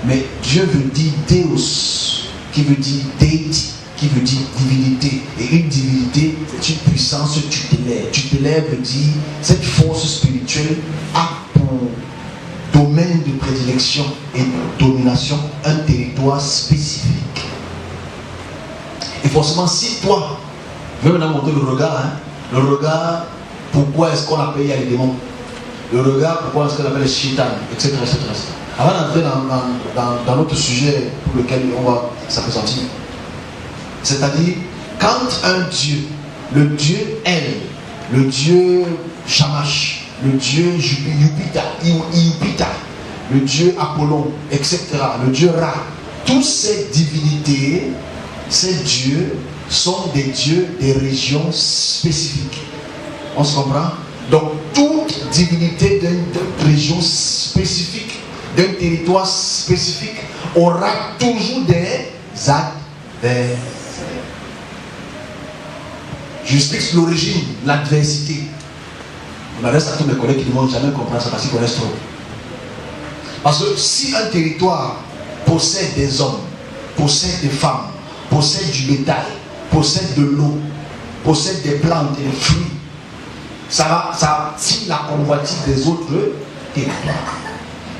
Mais Dieu veut dire Deus, qui veut dire déité, qui veut dire divinité. Et une divinité, c'est une puissance tutélaire. Tutélaire veut dire cette force spirituelle a pour domaine de prédilection et de domination un territoire spécifique. Et forcément, si toi, je vais maintenant montrer le regard, le regard, pourquoi est-ce qu'on appelle les démons? Le regard, pourquoi est-ce qu'on appelle les shaitan, etc., etc. Avant d'entrer dans notre sujet pour lequel on va s'appesantir, c'est-à-dire, quand un Dieu, le Dieu El, le Dieu Shamash, le Dieu Jupiter, le Dieu Apollon, etc., le Dieu Ra, toutes ces divinités, ces dieux sont des dieux des régions spécifiques. On se comprend? Donc, toute divinité d'une région spécifique, d'un territoire spécifique, aura toujours des adversaires. J'explique l'origine, l'adversité. On adresse à tous mes collègues qui ne vont jamais comprendre ça parce qu'ils connaissent trop. Parce que si un territoire possède des hommes, possède des femmes, possède du bétail, possède de l'eau, possède des plantes et des fruits, ça attire la convoitise des autres territoires.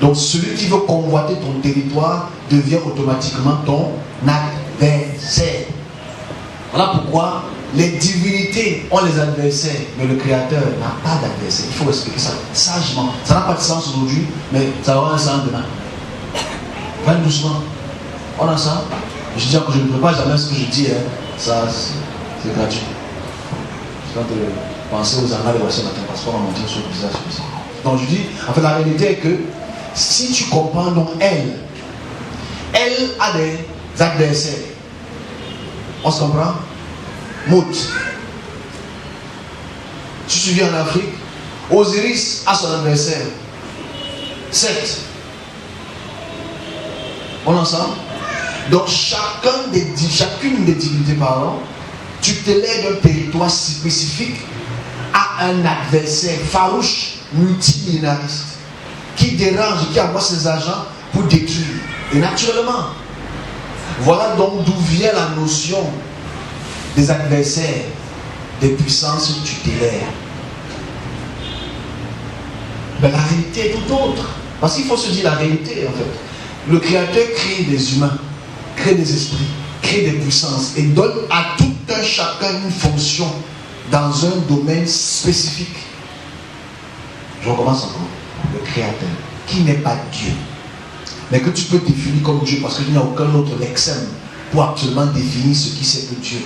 Donc celui qui veut convoiter ton territoire devient automatiquement ton adversaire. Voilà pourquoi les divinités ont les adversaires, mais le Créateur n'a pas d'adversaire. Il faut expliquer ça sagement. Ça n'a pas de sens aujourd'hui, mais ça aura un sens demain. Va doucement. On a ça. Je dis que je ne prépare jamais ce que je dis. Ça, c'est gratuit. Je suis en train de penser aux annales de ce matin parce qu'on va monter sur le visage. Donc je dis, en fait, la réalité est que si tu comprends, donc elle a des adversaires. On se comprend? Mout. Si tu vis en Afrique, Osiris a son adversaire. Seth. On est ensemble? Donc chacune des divinités, tutélaire d'un territoire spécifique, a un adversaire farouche, multimillénariste, qui dérange, qui envoie ses agents pour détruire. Et naturellement, voilà donc d'où vient la notion des adversaires, des puissances tutélaires. Mais la réalité est tout autre. Parce qu'il faut se dire la réalité en fait. Le Créateur crée des humains, crée des esprits, crée des puissances et donne à tout un chacun une fonction dans un domaine spécifique. Je recommence encore. Le Créateur, qui n'est pas Dieu, mais que tu peux définir comme Dieu parce qu'il n'y a aucun autre lexème pour absolument définir ce qui c'est que Dieu.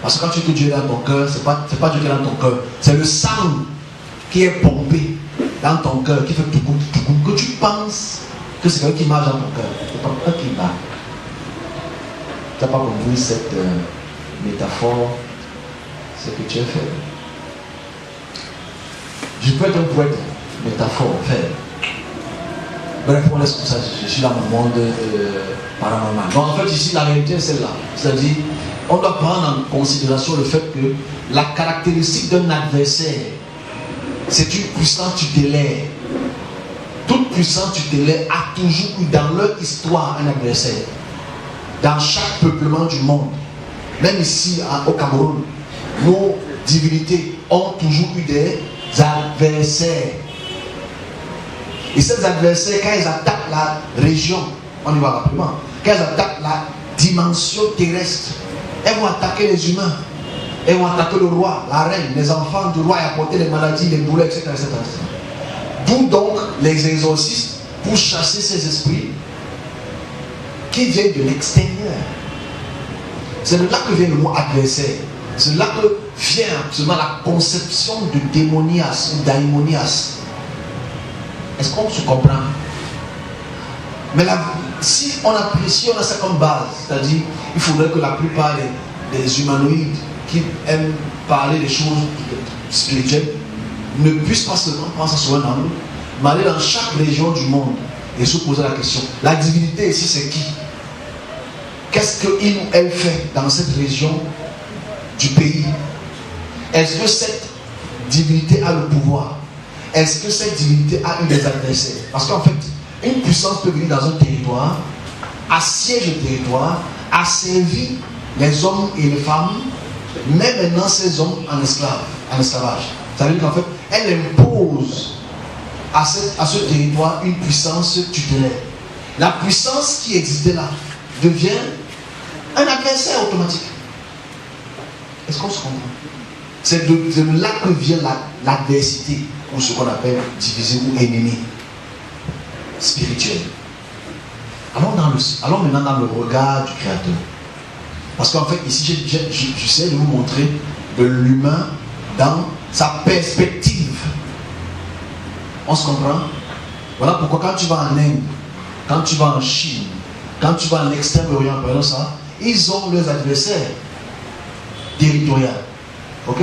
Parce que quand tu dis que Dieu est dans ton cœur, c'est pas Dieu qui est dans ton cœur, c'est le sang qui est pompé dans ton cœur, qui fait tout coup, que tu penses que c'est quelqu'un qui marche dans ton cœur. C'est pas un qui marche. Tu n'as pas compris cette métaphore, c'est que tu es faible. Je peux être un poète, métaphore, faible. Bref, on laisse comme ça, je suis dans mon monde paranormal. Donc en fait ici la réalité est celle-là. C'est-à-dire, on doit prendre en considération le fait que la caractéristique d'un adversaire, c'est une puissance tutélaire. Toute puissance tutélaire a toujours eu dans leur histoire un adversaire. Dans chaque peuplement du monde, même ici au Cameroun, nos divinités ont toujours eu des adversaires. Et ces adversaires, quand ils attaquent la région, on y va rapidement, quand ils attaquent la dimension terrestre, elles vont attaquer les humains, elles vont attaquer le roi, la reine, les enfants du roi et apporter les maladies, les douleurs, etc. etc. D'où donc les exorcistes pour chasser ces esprits qui viennent de l'extérieur. C'est de là que vient le mot adversaire. C'est de là que vient absolument la conception de démonias ou daimonias. Est-ce qu'on se comprend? Mais si on a ça comme base, c'est-à-dire il faudrait que la plupart des humanoïdes qui aiment parler des choses spirituelles ne puissent pas seulement penser sur un angle, mais aller dans chaque région du monde et se poser la question. La divinité ici, c'est qui? Qu'est-ce qu'il ou elle fait dans cette région du pays? Est-ce que cette divinité a le pouvoir? Est-ce que cette divinité a eu des adversaires? Parce qu'en fait, une puissance peut venir dans un territoire, assiège le territoire, asservir les hommes et les femmes, met maintenant ces hommes en esclavage. Ça veut dire qu'en fait, elle impose à ce territoire une puissance tutélaire. La puissance qui existait là devient un adversaire automatique. Est-ce qu'on se comprend? C'est de là que vient l'adversité, ou ce qu'on appelle divisé ou ennemi spirituel. Allons maintenant dans le regard du Créateur. Parce qu'en fait, ici, j'essaie de vous montrer de l'humain dans sa perspective. On se comprend? Voilà pourquoi quand tu vas en Inde, quand tu vas en Chine, quand tu vas en Extrême-Orient, par exemple, ça, ils ont leurs adversaires territoriaux. Ok?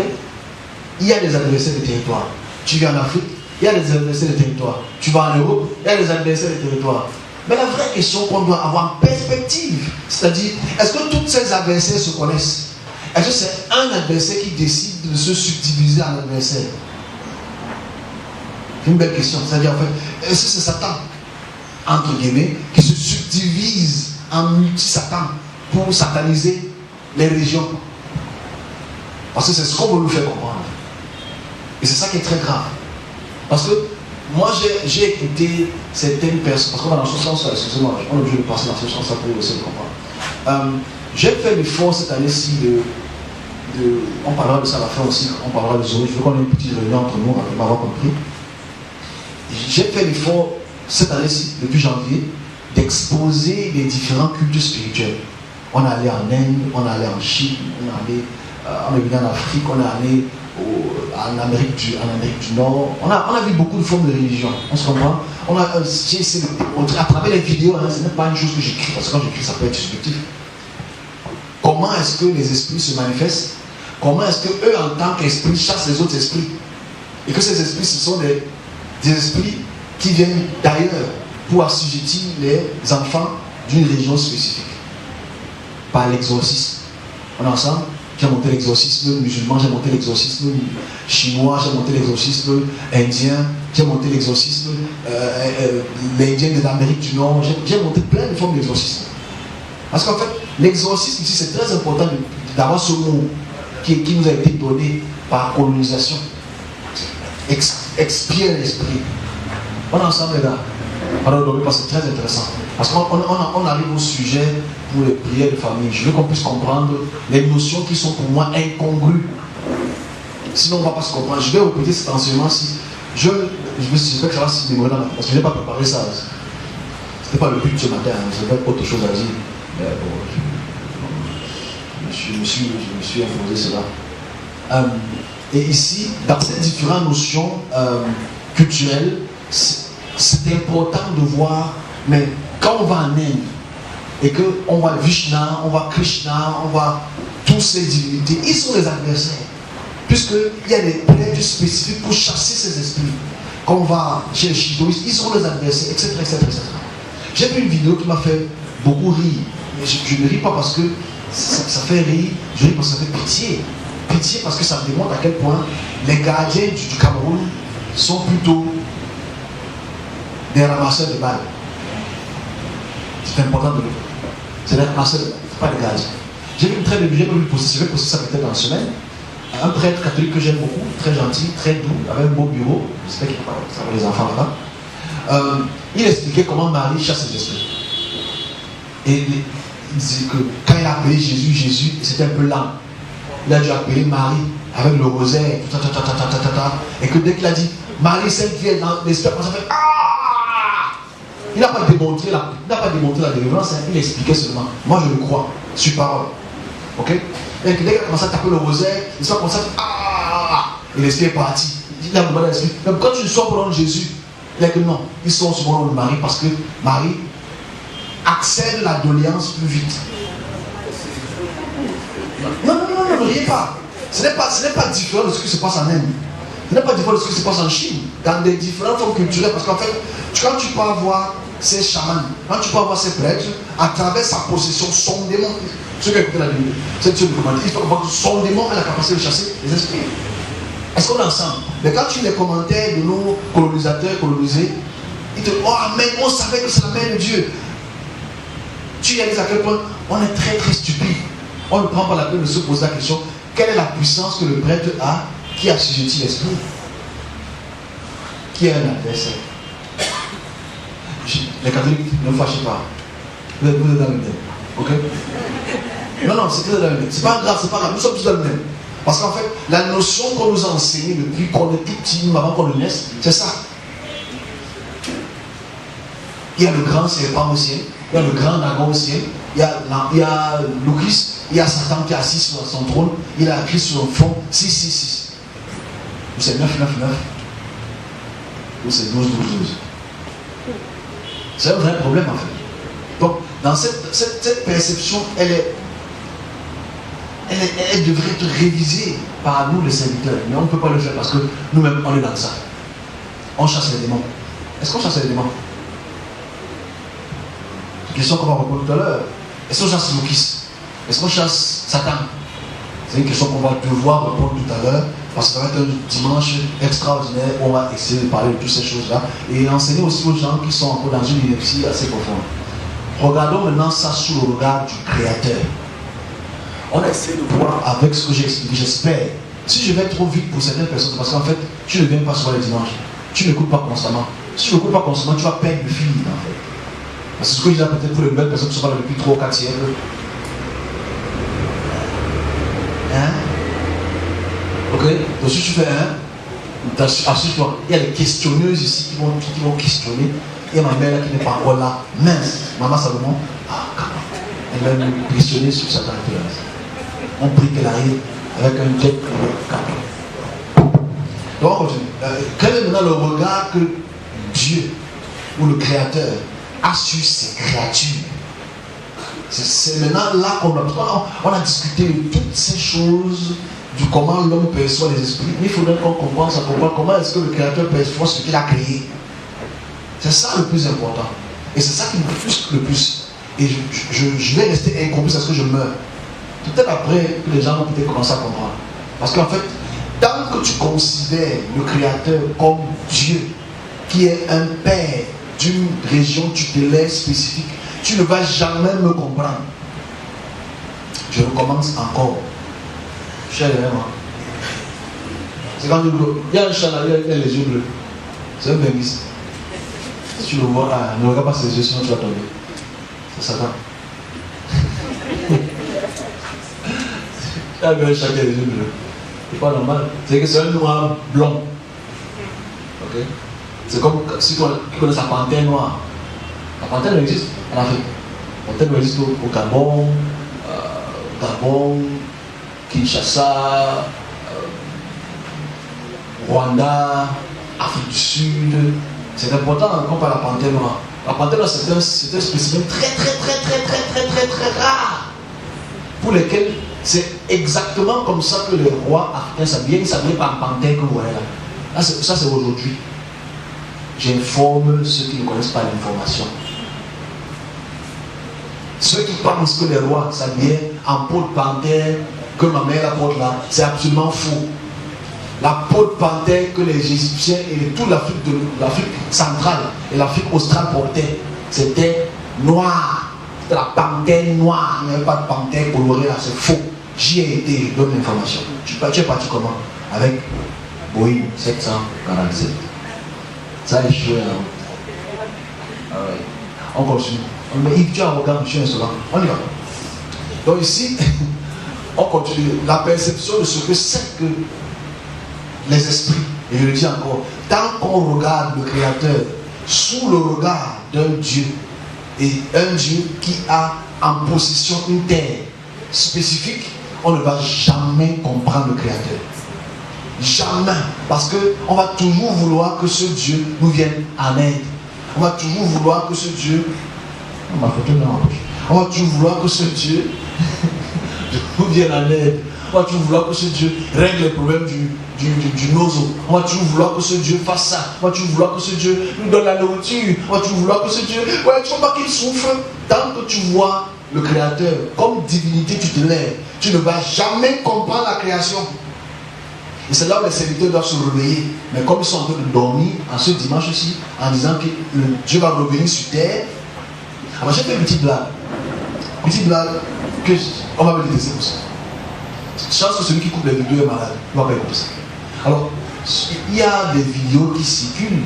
Il y a des adversaires de territoire. Tu viens en Afrique, il y a des adversaires de territoire. Tu vas en Europe, il y a des adversaires de territoire. Mais la vraie question qu'on doit avoir en perspective, c'est-à-dire, est-ce que tous ces adversaires se connaissent? Est-ce que c'est un adversaire qui décide de se subdiviser en adversaire? C'est une belle question. C'est-à-dire, en fait, est-ce que c'est Satan, entre guillemets, qui se subdivise en multi-Satan pour sataniser les régions? Parce que c'est ce qu'on veut nous faire comprendre. Et c'est ça qui est très grave. Parce que moi j'ai écouté certaines personnes, parce qu'on va dans ce sens-là, excusez-moi, on est obligé de passer dans ce sens-là pour essayer de comprendre. J'ai fait l'effort cette année-ci on parlera de ça à la fin aussi, on parlera de Zoé, je veux qu'on ait une petite réunion entre nous, on va avoir compris. J'ai fait l'effort cette année-ci, depuis janvier, d'exposer les différents cultes spirituels. On est allé en Inde, on est allé en Chine, on est venu en Afrique, on est allé en Amérique du Nord. On a vu beaucoup de formes de religion. On se comprend? J'ai essayé de montrer à travers les vidéos, ce n'est pas une chose que j'écris, parce que quand j'écris, ça peut être subjectif. Comment est-ce que les esprits se manifestent? Comment est-ce qu'eux, en tant qu'esprits, chassent les autres esprits? Et que ces esprits, ce sont des esprits qui viennent d'ailleurs pour assujettir les enfants d'une région spécifique. Par l'exorcisme. On est ensemble? J'ai monté l'exorcisme musulman, j'ai monté l'exorcisme chinois, j'ai monté l'exorcisme indien, j'ai monté l'exorcisme l'indien de l'Amérique du Nord, j'ai monté plein de formes d'exorcisme. Parce qu'en fait, l'exorcisme ici, c'est très important d'avoir ce mot qui nous a été donné par colonisation. Expier l'esprit. On est ensemble, les gars. Alors, c'est très intéressant. Parce qu'on arrive au sujet pour les prières de famille. Je veux qu'on puisse comprendre les notions qui sont pour moi incongrues. Sinon, on ne va pas se comprendre. Je vais répéter cet enseignement-ci. J'espère que ça va se mémorer dans la... Parce que je n'ai pas préparé ça. Ce n'était pas le but de ce matin. J'avais autre chose à dire. Mais bon, je me suis imposé cela. Et ici, dans ces différentes notions culturelles, c'est important de voir, mais quand on va en Inde et qu'on voit Vishnu, on voit Krishna, on voit toutes ces divinités, ils sont les adversaires. Puisqu'il y a des prêtres spécifiques pour chasser ces esprits. Quand on va chez les shintoïstes, ils sont les adversaires, etc. etc., etc. J'ai vu une vidéo qui m'a fait beaucoup rire. Mais je ne ris pas parce que Ça fait rire, je ris parce que ça fait pitié. Pitié parce que ça me démontre à quel point les gardiens du Cameroun sont plutôt des ramasseurs de balles. C'est important de le dire. C'est des ramasseurs de balles, pas des gardiens. J'ai vu une très belle vidéo, je vais poster ça peut-être dans la semaine. Un prêtre catholique que j'aime beaucoup, très gentil, très doux, avec un beau bureau. J'espère qu'il parle ça pour les enfants là-bas. Il expliquait comment Marie chasse les esprits. Et il disait que quand il a appelé Jésus, c'était un peu lent. Il a dû appeler Marie avec le rosaire, et que dès qu'il a dit Marie Sainte Vierge, l'esprit a fait ah! Il n'a pas démontré la délivrance, hein, il expliquait seulement. Moi je le crois, sur parole. Ok? Et dès qu'il a commencé à taper le rosaire, l'esprit a commencé à faire ah! Et l'esprit est parti. Il a demandé à l'esprit. Même quand tu sors pour le nom de Jésus, il a dit que non, ils sont sur le nom de Marie parce que Marie accède la doléance plus vite. Non, ne riez pas. Ce n'est pas différent de ce qui se passe en Inde. Ce n'est pas différent de ce qui se passe en Chine, dans des différentes formes culturelles. Parce qu'en fait, quand tu peux avoir ces chamans, quand tu peux avoir ces prêtres, à travers sa possession, son démon, ceux qui écoutent la Bible, c'est ce que vous demandez, il faut comprendre que son démon a la capacité de chasser les esprits. Est-ce qu'on est ensemble? Mais quand tu les commentaires de nos colonisateurs colonisés, ils te disent, oh amen, on savait que c'est la main de Dieu. Tu réalises à quel point on est très très stupide. On ne prend pas la peine de se poser la question, quelle est la puissance que le prêtre a qui assujettit l'esprit? Qui est un adversaire? Les catholiques, ne vous fâchez pas. Vous êtes dans le même. Ok? Non, c'est dans le même. C'est pas grave, nous sommes tous dans le même. Parce qu'en fait, la notion qu'on nous a enseignée depuis qu'on est tout petit, avant qu'on le naisse, c'est ça. Il y a le grand serpent au ciel, il y a le grand dragon au ciel, il y a le Christ, il y a Satan qui est assis sur son trône, il a Christ sur le fond, 6. Ou c'est 9, ou c'est 12. C'est un vrai problème en fait. Donc, dans cette perception, elle devrait être révisée par nous les serviteurs. Mais on ne peut pas le faire parce que nous-mêmes, on est dans ça. On chasse les démons. Est-ce qu'on chasse les démons? Question qu'on va répondre tout à l'heure. Est-ce qu'on chasse Loukis? Est-ce qu'on chasse Satan? C'est une question qu'on va devoir répondre tout à l'heure, parce que ça va être un dimanche extraordinaire où on va essayer de parler de toutes ces choses-là et enseigner aussi aux gens qui sont encore dans une inertie assez profonde. Regardons maintenant ça sous le regard du Créateur. On essaie de voir avec ce que j'ai expliqué, j'espère. Si je vais trop vite pour certaines personnes, parce qu'en fait, tu ne viens pas souvent les dimanches, tu n'écoutes pas constamment. Si tu n'écoutes pas constamment, tu vas perdre le fil en fait. C'est ce que je dis peut-être pour les nouvelles personnes qui sont là depuis 3 ou 4 siècles. Hein? Ok? Donc si tu fais assure-toi, il y a des questionneuses ici qui vont questionner. Il y a ma mère là qui n'est pas encore là. Mince, Maman Salomon, elle va nous questionner sur sa influence. On prie qu'elle arrive avec un jet. Donc on continue. Quel est maintenant le regard que Dieu ou le Créateur a sur ses créatures? C'est maintenant là qu'on a discuté de toutes ces choses, de comment l'homme perçoit les esprits. Mais il faudrait qu'on comprenne comment est-ce que le Créateur perçoit ce qu'il a créé. C'est ça le plus important. Et c'est ça qui me frustre le plus. Et je vais rester incompris parce que je meurs. Peut-être après, les gens vont peut-être commencer à comprendre. Parce qu'en fait, tant que tu considères le Créateur comme Dieu, qui est un Père d'une région tutélaire spécifique, tu ne vas jamais me comprendre. Je recommence encore. Cher moi. C'est quand il y a un chat là, il a les yeux bleus. C'est un bénisse. Si tu le vois, ne regarde pas ses yeux, sinon tu vas tomber. C'est Satan. Il y a un chat qui a les yeux bleus. C'est pas normal. C'est que c'est un noir blond. Ok? C'est comme si tu connais sa panthère noire. La panthère existe en Afrique. La panthère existe au Gabon, Kinshasa, Rwanda, Afrique du Sud. C'est important quand on parle de la panthère noire. La panthère noire, c'est un spécimen très rare, pour lesquels c'est exactement comme ça que les rois africains s'habillaient. Ils s'habillaient par panthère que vous voyez là. Ça c'est aujourd'hui. J'informe ceux qui ne connaissent pas l'information. Ceux qui pensent que les rois s'habillaient en peau de panthère, que ma mère apporte là, c'est absolument faux. La peau de panthère que les Égyptiens et toute l'Afrique centrale et l'Afrique australe portaient, c'était noir. C'était la panthère noire. Il n'y avait pas de panthère colorée là, c'est faux. J'y ai été, je donne l'information. Tu es parti comment? Avec Boeing 747. Ça a échoué là. Ah ouais. On continue. Mais Yves, tu es arrogant, je suis insolent. On y va. Donc ici, on continue. La perception de ce que c'est que les esprits. Et je le dis encore, tant qu'on regarde le Créateur sous le regard d'un Dieu, et un Dieu qui a en possession une terre spécifique, on ne va jamais comprendre le Créateur. Jamais. Parce qu'on va toujours vouloir que ce Dieu nous vienne en aide. On va toujours vouloir que ce Dieu... On va toujours vouloir que ce Dieu nous vienne en aide. On va toujours vouloir que ce Dieu règle les problèmes du nozo. On va toujours vouloir que ce Dieu fasse ça. On va toujours vouloir que ce Dieu nous donne la nourriture. On va toujours vouloir que ce Dieu... Ouais, tu ne veux pas qu'il souffre. Tant que tu vois le Créateur comme divinité tutélaire, tu ne vas jamais comprendre la création. Et c'est là où les serviteurs doivent se réveiller. Mais comme ils sont en train de dormir en ce dimanche-ci, en disant que Dieu va revenir sur terre. Alors j'ai fait une petite blague. Petite blague que on va me détester pour ça. Chance que celui qui coupe les vidéos est malade. Il ne va pas écouter ça. Alors, il y a des vidéos qui circulent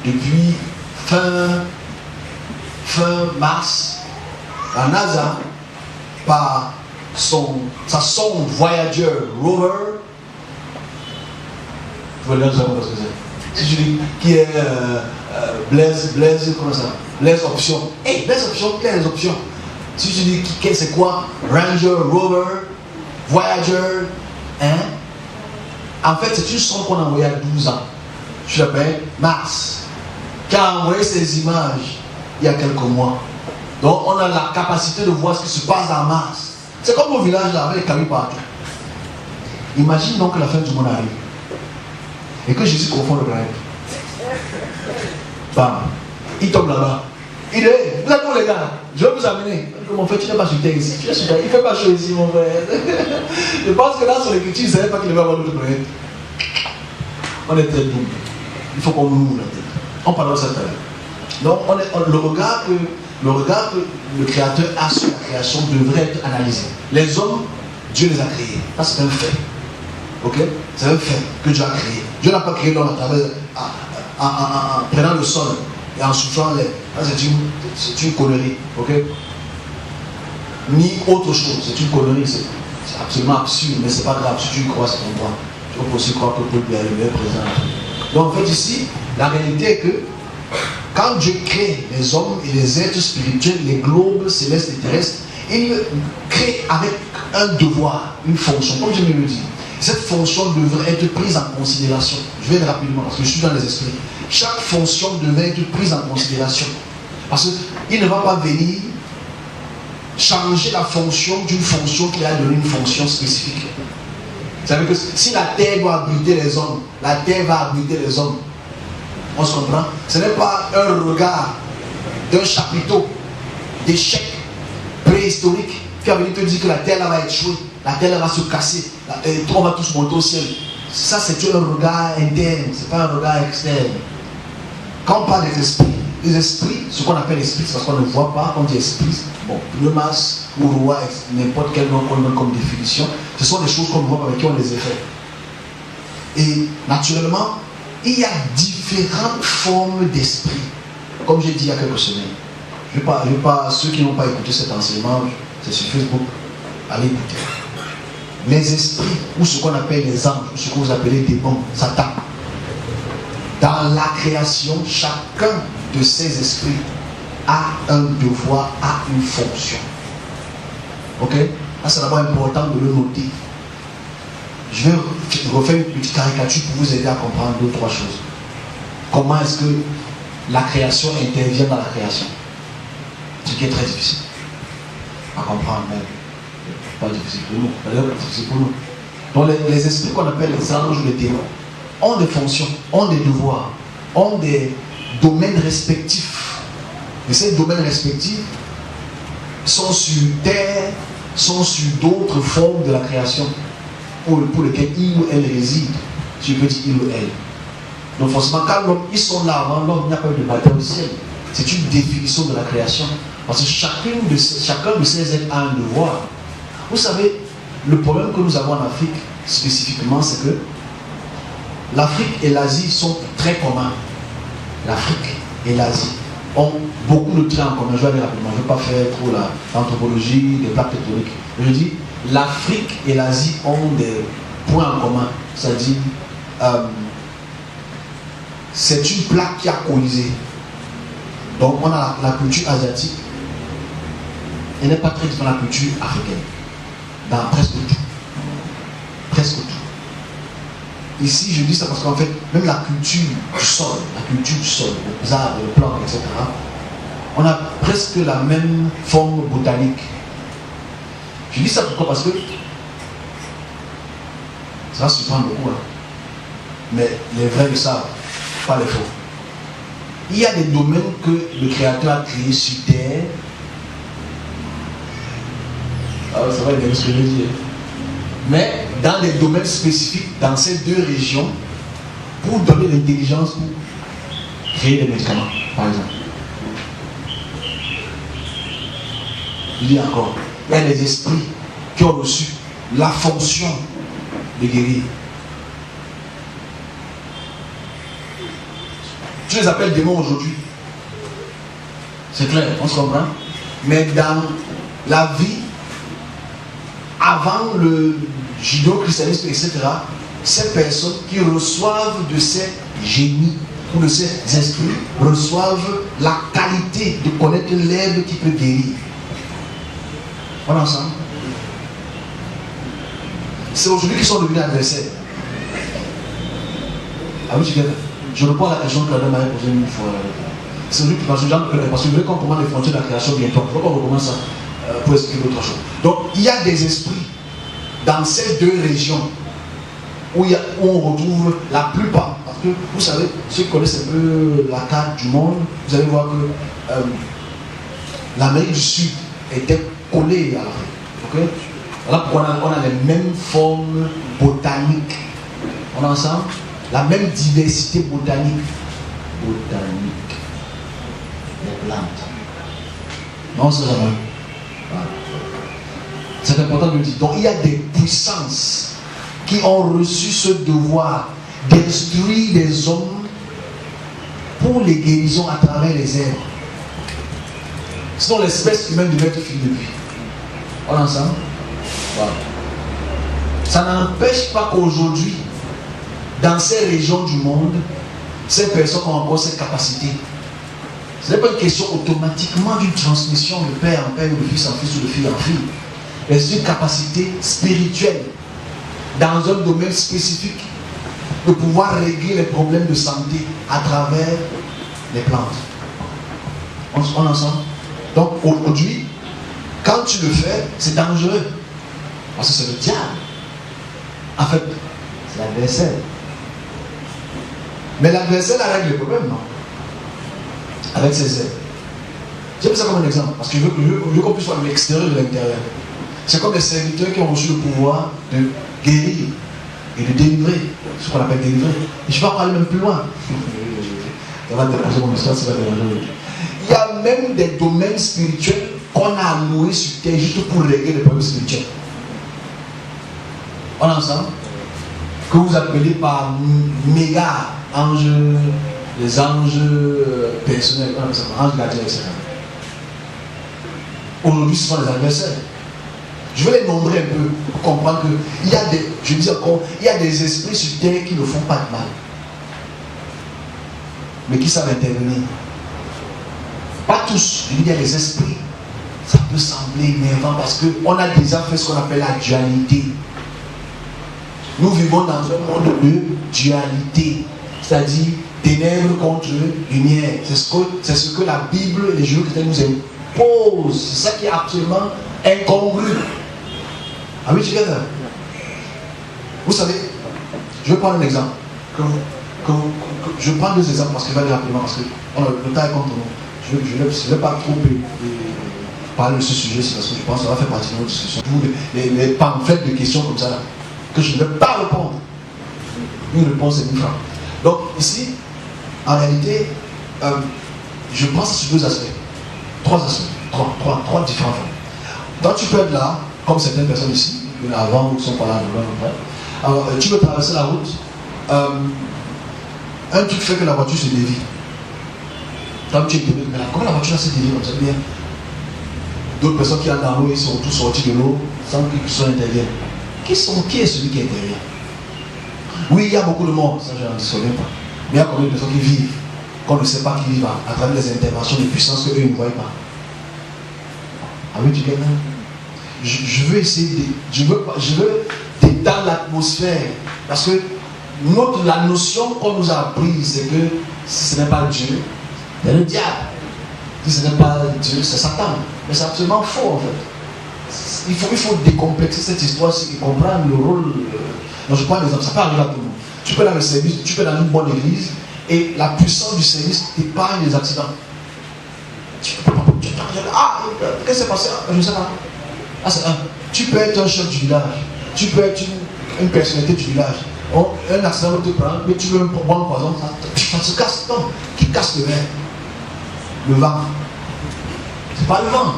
depuis fin mars. La NASA, par sa sonde Voyager Rover, je vais dire ça parce que c'est. Si je dis qui est Blaise, comment ça? Blaise Option. Hey, Blaise Option, quelles sont les options? Si je dis c'est quoi? Ranger, Rover, Voyager, hein? En fait, c'est une sonde qu'on a envoyée à 12 ans. Je l'appelle Mars. Qui a envoyé ces images il y a quelques mois. Donc, on a la capacité de voir ce qui se passe dans Mars. C'est comme au village là, avec les cailloux partout. Imagine donc que la fin du monde arrive. Et que Jésus confond le planète. Bam. Il tombe là-bas. Il est, vous êtes où les gars? Je vais vous amener. Mon frère, tu n'es pas sur terre ici. Tu es sur terre. Il ne fait pas chaud ici, mon frère. Je pense que là, sur l'écriture, il ne savait pas qu'il devait avoir notre planète. On est très doux. Il faut qu'on ouvre la tête. On parle de ça tout à l'heure. Donc, le regard que le Créateur a sur la création devrait être analysé. Les hommes, Dieu les a créés. Ça, c'est un fait. Ok? C'est un fait que Dieu a créé. Dieu n'a pas créé l'homme à travers, en prenant le sol et en soufflant l'air. C'est une connerie. Ok? Ni autre chose. C'est une connerie. C'est absolument absurde, mais c'est pas grave. Si tu crois, c'est ton droit. Tu peux aussi croire que Paul est présent. Donc en fait ici, la réalité est que quand Dieu crée les hommes et les êtres spirituels, les globes célestes et terrestres, il crée avec un devoir, une fonction, comme je me le dis. Cette fonction devrait être prise en considération. Je vais rapidement parce que je suis dans les esprits. Chaque fonction devrait être prise en considération. Parce qu'il ne va pas venir changer la fonction d'une fonction qui a donné une fonction spécifique. Vous savez que si la terre doit abriter les hommes, la terre va abriter les hommes. On se comprend? Ce n'est pas un regard d'un chapiteau d'échec préhistorique qui va venir te dire que la terre là va échouer, la terre là va se casser, et on va tous monter au ciel. Ça, c'est un regard interne, ce n'est pas un regard externe. Quand on parle des esprits, les esprits, ce qu'on appelle esprit, c'est parce qu'on ne voit pas, on dit esprit, bon, pneumas, ou roi, n'importe quel nom qu'on donne comme définition, ce sont des choses qu'on voit avec qui on les effets. Et naturellement, il y a différentes formes d'esprit. Comme j'ai dit il y a quelques semaines. Je vais pas, ceux qui n'ont pas écouté cet enseignement, c'est sur Facebook, allez écouter. Les esprits, ou ce qu'on appelle les anges, ou ce que vous appelez démons, Satan. Dans la création, chacun de ces esprits a un devoir, a une fonction. Ok? Là, c'est d'abord important de le noter. Je vais refaire une petite caricature pour vous aider à comprendre deux, trois choses. Comment est-ce que la création intervient dans la création? Ce qui est très difficile à comprendre, mais pas difficile pour nous. D'ailleurs, difficile pour nous. Donc les esprits qu'on appelle les anges, les démons, ont des fonctions, ont des devoirs, ont des domaines respectifs. Et ces domaines respectifs sont sur terre, sont sur d'autres formes de la création pour lesquelles il ou elle réside. Je peux dire il ou elle. Donc forcément, quand l'homme, ils sont là avant, l'homme n'a pas eu de matin au ciel. C'est une définition de la création. Parce que chacun de ces êtres a un devoir. Vous savez, le problème que nous avons en Afrique, spécifiquement, c'est que l'Afrique et l'Asie sont très communs. L'Afrique et l'Asie ont beaucoup de traits en commun. Je vais aller rapidement, je ne vais pas faire trop l'anthropologie, des plaques tectoniques. Je dis, l'Afrique et l'Asie ont des points en commun. C'est-à-dire, c'est une plaque qui a colisé. Donc on a la culture asiatique. Elle n'est pas très différente de la culture africaine. Dans presque tout. Presque tout. Ici, je dis ça parce qu'en fait, même la culture du sol, les arbres, les plantes, etc., on a presque la même forme botanique. Je dis ça pourquoi? Parce que ça va surprendre beaucoup. Hein. Mais les vrais le savent, pas les faux. Il y a des domaines que le Créateur a créés sur terre. Ah, ça va être ce que je veux dire. Mais dans des domaines spécifiques, dans ces deux régions, pour donner l'intelligence pour créer des médicaments, par exemple. Je dis encore, il y a des esprits qui ont reçu la fonction de guérir. Tu les appelles démons aujourd'hui. C'est clair, on se comprend. Mais dans la vie, avant le judéo-christianisme, etc., ces personnes qui reçoivent de ces génies ou de ces esprits reçoivent la qualité de connaître l'herbe qui peut guérir. On est ensemble. C'est aujourd'hui qu'ils sont devenus adversaires. Ah oui, je reprends la question que la dame m'avait posée une fois. C'est aujourd'hui parce que je veux qu'on commence les frontières de la création bientôt. Il faut qu'on recommence ça pour expliquer autre chose. Donc, il y a des esprits dans ces deux régions où on retrouve la plupart. Parce que vous savez, ceux qui connaissent un peu la carte du monde, vous allez voir que l'Amérique du Sud était collée à l'Afrique. Okay? Voilà pourquoi on a les mêmes formes botaniques. On est ensemble? La même diversité botanique. Botanique. Les plantes. Non, c'est jamais. Voilà. C'est important de le dire. Donc il y a des puissances qui ont reçu ce devoir d'instruire des hommes pour les guérisons à travers les herbes. Sinon l'espèce humaine devait être finie depuis. On est ensemble? Voilà. Ça n'empêche pas qu'aujourd'hui, dans ces régions du monde, ces personnes ont encore cette capacité. Ce n'est pas une question automatiquement d'une transmission de père en père ou de fils en fils ou de fille en fille. Mais c'est une capacité spirituelle dans un domaine spécifique de pouvoir régler les problèmes de santé à travers les plantes. On est ensemble? Donc aujourd'hui, quand tu le fais, c'est dangereux. Parce que c'est le diable. En fait, c'est l'adversaire. Mais l'adversaire règle le problème, non? Avec ses ailes. J'ai pris ça comme un exemple, parce que je veux qu'on puisse voir l'extérieur de l'intérieur. C'est comme les serviteurs qui ont reçu le pouvoir de guérir et de délivrer, ce qu'on appelle délivrer. Et je vais parler même plus loin. Ça va déranger mon histoire, ça va déranger. Il y a même des domaines spirituels qu'on a alloués sur terre juste pour régler les problèmes spirituels. On est ensemble? Que vous appelez par méga anges, les anges personnels, anges gardiens, etc. Aujourd'hui, ce sont les adversaires. Je vais les nombrer un peu pour comprendre qu'il y a des, je dis encore, il y a des esprits sur terre qui ne font pas de mal, mais qui savent intervenir. Pas tous, je dis il y a des esprits. Ça peut sembler énervant parce qu'on a déjà fait ce qu'on appelle la dualité. Nous vivons dans un monde de dualité, c'est-à-dire ténèbres contre lumière. C'est ce que la Bible et les juifs nous imposent. C'est ça qui est absolument incongru. Ah oui, tu vois ça? Vous savez, je vais prendre un exemple. Je prends deux exemples parce que je vais aller rapidement, parce que le temps est contre nous. Je ne vais pas trop parler de ce sujet, c'est parce que je pense que ça va faire partie de notre discussion. Les pamphlets de questions comme ça, là, que je ne vais pas répondre. Une réponse est une frappe. Donc ici, en réalité, je pense sur deux aspects. Trois aspects. Trois différents formes. Donc tu peux être là, comme certaines personnes ici, qui sont avant ou qui sont pas là, alors tu peux traverser la route. Un truc fait que la voiture se dévie. Comme tu es dévié, mais comment la voiture s'est déviée comme ça bien? D'autres personnes qui sont dans l'eau, ils sont tous sortis de l'eau sans qu'ils soient interviennent. Qui est celui qui intervient? Oui, il y a beaucoup de morts, ça je n'en souviens pas. Mais il y a combien de personnes qui vivent, qu'on ne sait pas qui vivent à travers les interventions de puissance qu'eux ne voient pas. Ah oui, tu gagnes. Je veux essayer, je veux détendre l'atmosphère. Parce que la notion qu'on nous a apprise, c'est que si ce n'est pas Dieu, c'est le diable. Si ce n'est pas Dieu, c'est Satan. Mais c'est absolument faux en fait. Il faut décomplexer cette histoire-ci et comprendre le rôle. Non, je prends l'exemple, ça peut arriver à tout le monde. Tu peux dans le service, tu peux dans une bonne église et la puissance du service t'épargne des accidents. Ah, qu'est-ce qui s'est passé? Je ne sais pas. Ah, c'est un. Tu peux être un chef du village, tu peux être une personnalité du village. Un accident va te prendre, mais tu veux un bon poison, ça se casse. Non, qui casse le verre? Le vent. C'est pas le vent.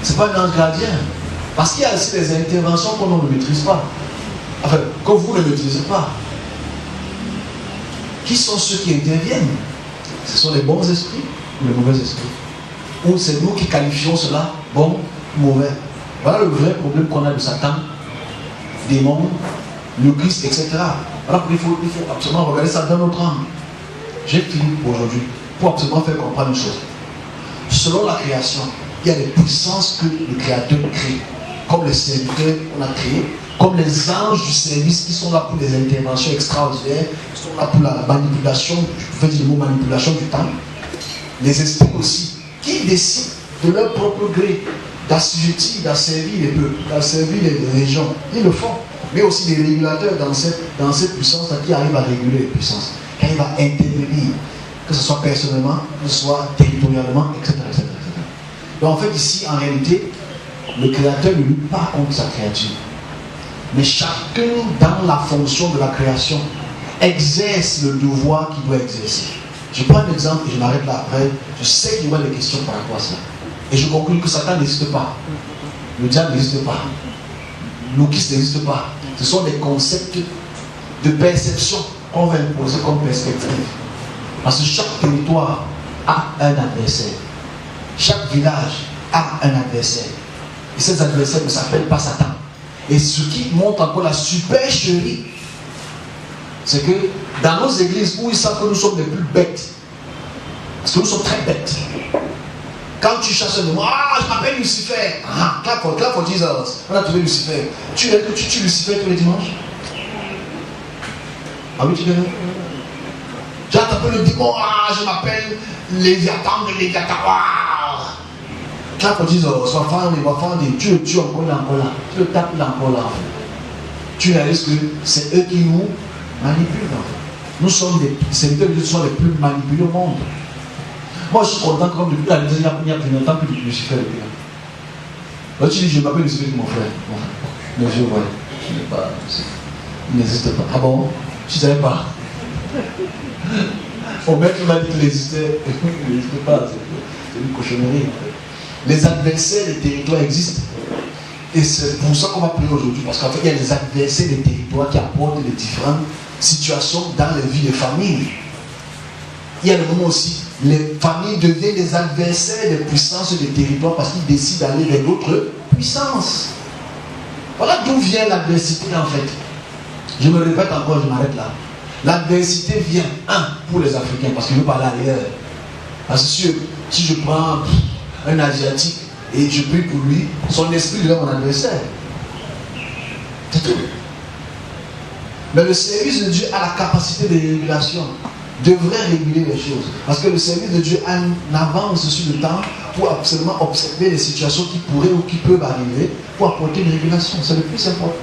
C'est pas un ange gardien. Parce qu'il y a aussi des interventions qu'on ne maîtrise pas. Enfin, que vous ne maîtrisez pas. Qui sont ceux qui interviennent? Ce sont les bons esprits ou les mauvais esprits? Ou c'est nous qui qualifions cela bon ou mauvais? Voilà le vrai problème qu'on a de Satan, démons, le Christ, etc. Voilà pourquoi il faut absolument regarder ça d'un autre angle. J'ai fini pour aujourd'hui pour absolument faire comprendre une chose. Selon la création, il y a des puissances que le Créateur crée, comme les serviteurs qu'on a créés, comme les anges du service qui sont là pour les interventions extraordinaires, qui sont là pour la manipulation, je peux dire le mot manipulation du temps. Les esprits aussi, qui décident de leur propre gré d'assujettir, d'asservir les peuples, d'asservir les régions. Ils le font. Mais aussi des régulateurs dans cette puissance-là qui arrivent à réguler les puissances, qui arrivent à intervenir, que ce soit personnellement, que ce soit territorialement, etc. Donc en fait ici, en réalité, le Créateur ne lutte pas contre sa créature. Mais chacun, dans la fonction de la création, exerce le devoir qu'il doit exercer. Je prends un exemple et je m'arrête là après. Je sais qu'il y aura des questions par rapport à ça. Et je conclue que Satan n'existe pas. Le diable n'existe pas. L'oukis n'existe pas. Ce sont des concepts de perception qu'on va imposer comme perspective. Parce que chaque territoire a un adversaire. Chaque village a un adversaire. Et ces adversaires ne s'appellent pas Satan. Et ce qui montre encore la supercherie, c'est que dans nos églises où ils savent que nous sommes les plus bêtes, parce que nous sommes très bêtes, quand tu chasses un démon, ah, je m'appelle Lucifer, ah, clap for Jesus, on a trouvé Lucifer. Tu tues Lucifer tous les dimanches? Ah oui, tu viens? Tu as tapé le démon, ah, je m'appelle Léviathan de Léviathan, ah. Clap for Jesus, sois fan, tu le tues encore là, tu le tapes là encore là. Tu réalises que c'est eux qui nous manipulent. Nous sommes des serviteurs de Dieu, sont les plus manipulés au monde. Moi je suis content comme depuis la dernière, il y a plus longtemps que Lucifer était là. Là tu dis je m'appelle Lucifer, mon frère. Mais je vois, je n'ai pas, il n'existe pas. Ah bon? Tu ne savais pas? Mon maître m'a dit qu'il n'existait pas, c'est une cochonnerie. Les adversaires des territoires existent. Et c'est pour ça qu'on va prier aujourd'hui. Parce qu'en fait, il y a les adversaires des territoires qui apportent les différentes situations dans les vies des familles. Il y a le moment aussi, les familles deviennent des adversaires des puissances des territoires parce qu'ils décident d'aller vers d'autres puissances. Voilà d'où vient l'adversité en fait. Je me répète encore, je m'arrête là. L'adversité vient, pour les Africains, parce qu'ils veulent parler ailleurs. Parce que si je prends un Asiatique et je prie pour lui, son esprit devient mon adversaire. C'est tout. Mais le service de Dieu a la capacité de régulation, devrait réguler les choses. Parce que le service de Dieu a une avance sur le temps pour absolument observer les situations qui pourraient ou qui peuvent arriver pour apporter une régulation. C'est le plus important.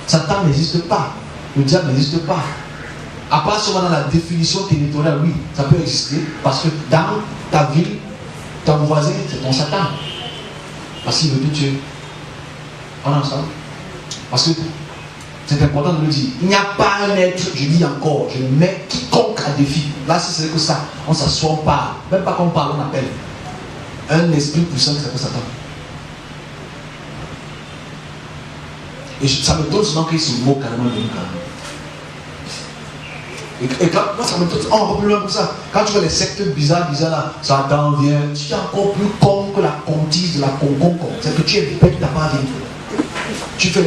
Satan n'existe pas. Le diable n'existe pas. À part seulement dans la définition territoriale, oui, ça peut exister. Parce que dans ta ville, Ton voisin, c'est ton Satan. Parce qu'il veut te tuer. On est ensemble. Parce que c'est important de le dire. Il n'y a pas un être, je dis encore, je mets quiconque à défi. Là, si c'est que ça, on s'assoit, on parle. Même pas qu'on parle, on appelle. Un esprit puissant qui s'appelle Satan. Et ça me donne souvent qu'il se moque carrément de nous. Et quand moi, ça me donne, on va plus loin comme ça. Quand tu vois les sectes bizarres là, Satan vient, tu es encore plus con que la contise de la concon. C'est que tu es bête, tu n'as pas rien. Tu fais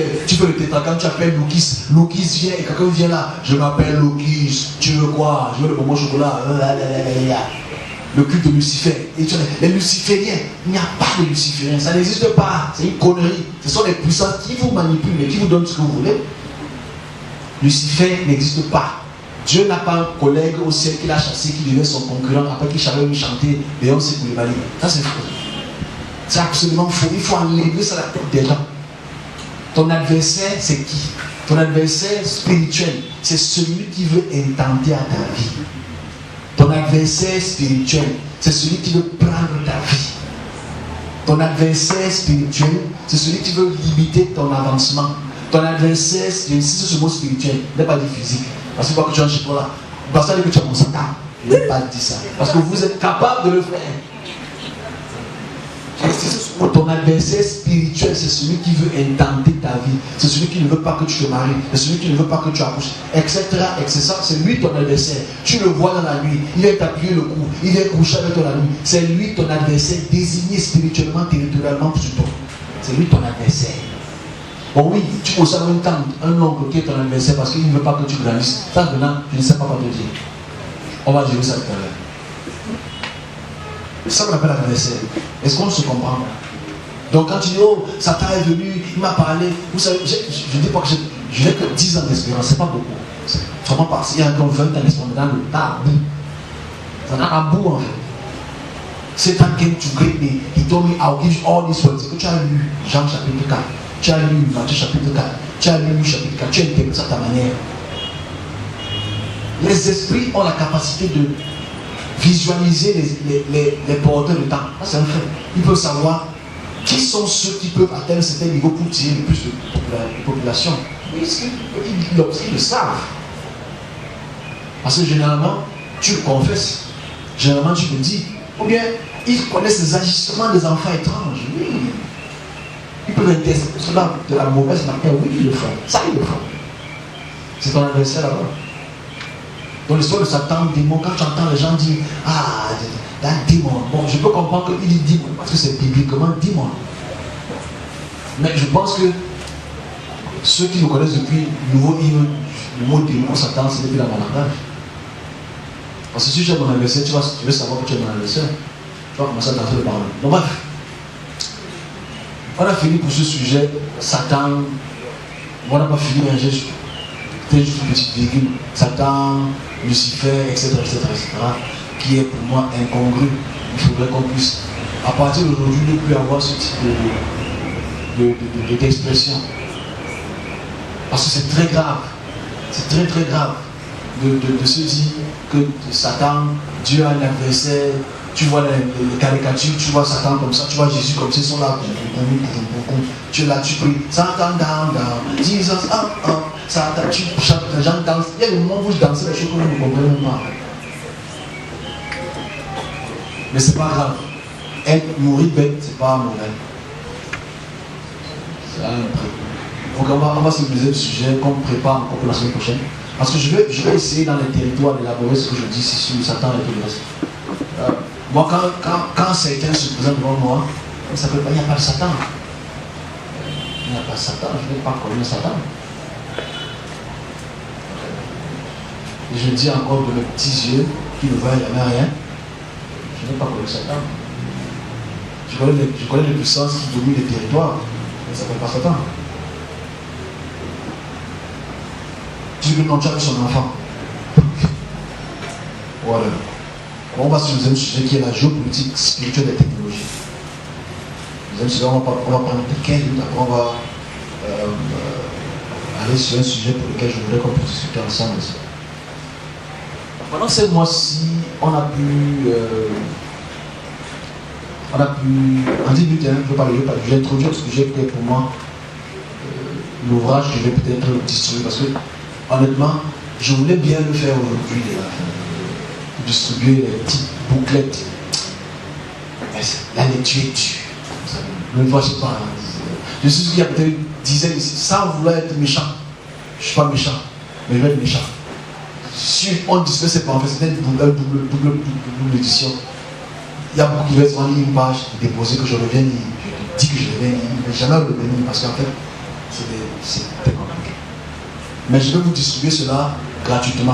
le tétragramme, tu appelles Loukis. Loukis vient et quelqu'un vient là. Je m'appelle Loukis. Tu veux quoi? Je veux le bonbon au chocolat. Le culte de Lucifer. Et tu as les lucifériens. Il n'y a pas de lucifériens. Ça n'existe pas. C'est une connerie. Ce sont les puissants qui vous manipulent et qui vous donnent ce que vous voulez. Lucifer n'existe pas. Dieu n'a pas un collègue au ciel qu'il a chassé, qui devait son concurrent après qu'il savait lui chanter Beyoncé Koulibaly. Ça c'est faux. C'est absolument faux. Il faut enlever ça à la tête des gens. Ton adversaire, c'est qui? Ton adversaire spirituel, c'est celui qui veut intenter à ta vie. Ton adversaire spirituel, c'est celui qui veut prendre ta vie. Ton adversaire spirituel, c'est celui qui veut limiter ton avancement. Ton adversaire, j'insiste sur ce mot spirituel, n'est pas dit physique. Parce que tu es chez toi là, parce que tu as mon Satan. Il n'est pas dit ça. Parce que vous êtes capable de le faire. Ton adversaire spirituel, c'est celui qui veut intenter ta vie. C'est celui qui ne veut pas que tu te maries. C'est celui qui ne veut pas que tu accouches. Etc. Etc. C'est lui ton adversaire. Tu le vois dans la nuit. Il vient t'appuyer le cou. Il vient coucher avec toi la nuit. C'est lui ton adversaire désigné spirituellement, territorialement sur toi. C'est lui ton adversaire. Bon oui, tu peux savoir une tante, un oncle qui est ton adversaire parce qu'il ne veut pas que tu grandisses. Ça maintenant, je ne sais pas quoi te dire. On va gérer ça tout à l'heure. C'est ça qu'on appelle l'adversaire. Est-ce qu'on se comprend? Donc quand tu dis, oh, Satan est venu, il m'a parlé. Vous savez, je ne dis pas que je n'ai que 10 ans d'espérance, c'est pas beaucoup. C'est vraiment pas. Il y a encore 20 ans d'espérance dans le tabou. Ça n'a un bout en fait. Satan came to greet me. He told me, I'll give you all these words. Que tu as lu Jean chapitre 4. Tu as lu Matthieu chapitre 4. Tu as lu chapitre 4. Tu as interprété ça à ta manière. Les esprits ont la capacité de visualiser les porteurs de temps. C'est un fait. Ils peuvent savoir qui sont ceux qui peuvent atteindre un certain niveau pour tirer le plus de population. Ils le savent. Parce que généralement, tu le confesses. Généralement, tu le dis. Ou bien, ils connaissent les agissements des enfants étranges. Oui. Ils peuvent intercepter cela de la mauvaise manière. Oui, ils le font. Ça, ils le font. C'est ton adversaire là-bas. Dans l'histoire de Satan, démon, quand tu entends les gens dire, ah, un démon. Bon, je peux comprendre qu'il dit démon, parce que c'est bibliquement démon. Mais je pense que ceux qui nous connaissent depuis le nouveau hymne, le mot démon, Satan, c'est depuis la malade. Parce que si tu es mon adversaire, tu veux savoir que tu es mon adversaire. Tu vas commencer à tenter de parler. Donc bref, on a fini pour ce sujet, Satan. On n'a pas fini, mais j'ai juste une petite virgule. Satan, Lucifer, etc., qui est pour moi incongru. Il faudrait qu'on puisse, à partir d'aujourd'hui, ne plus avoir ce type d'expression. Parce que c'est très grave. C'est très très grave de se dire que Satan, Dieu a un adversaire. Tu vois les caricatures, tu vois Satan comme ça, tu vois Jésus comme ça, ils sont là. Tu es là, tu pries. Satan down, down. Jesus up, up. Satan, tu chantes, les gens dansent. Il y a des moments où je dansais des choses que vous ne comprenez pas. Mais c'est pas grave. Être mourir bête, c'est pas mauvais. C'est un prix. Donc on va se poser le sujet qu'on prépare encore pour la semaine prochaine. Parce que je vais essayer dans les territoires d'élaborer ce que je dis ici sur Satan et tout le reste. Moi, quand certains se présentent devant moi, il n'y a pas de Satan. Il n'y a pas de Satan, je n'ai pas connu Satan. Et je dis encore de mes petits yeux qui ne voient jamais rien, je n'ai pas connu Satan. Je connais les puissances qui dominent les territoires, mais ça ne s'appelle pas Satan. Tu dis que non, tu as vu son enfant. Voilà. On va sur le deuxième sujet qui est la géopolitique spirituelle des technologies. Le deuxième sujet, on va prendre quelques minutes, après on va aller sur un sujet pour lequel je voudrais qu'on puisse discuter ensemble aussi. Pendant ces mois-ci, on a pu On a pu, en 10 minutes, je ne peux pas le dire, je vais introduire ce que j'ai fait pour moi, l'ouvrage que je vais peut-être distribuer, parce que, honnêtement, je voulais bien le faire aujourd'hui, distribuer les petites bouclettes. Mais la lecture est dure. Une fois, je ne sais pas. Je suis sûr qu'il y a peut-être une dizaine ici, sans vouloir être méchant. Je ne suis pas méchant, mais je vais être méchant. Si on distribue ces pamphlets, c'était une double édition. Il y a beaucoup qui veulent prendre une page, déposer que je reviens lire. Je dis que je reviens lire, mais jamais revenir parce qu'en fait, c'était compliqué. Mais je vais vous distribuer cela gratuitement.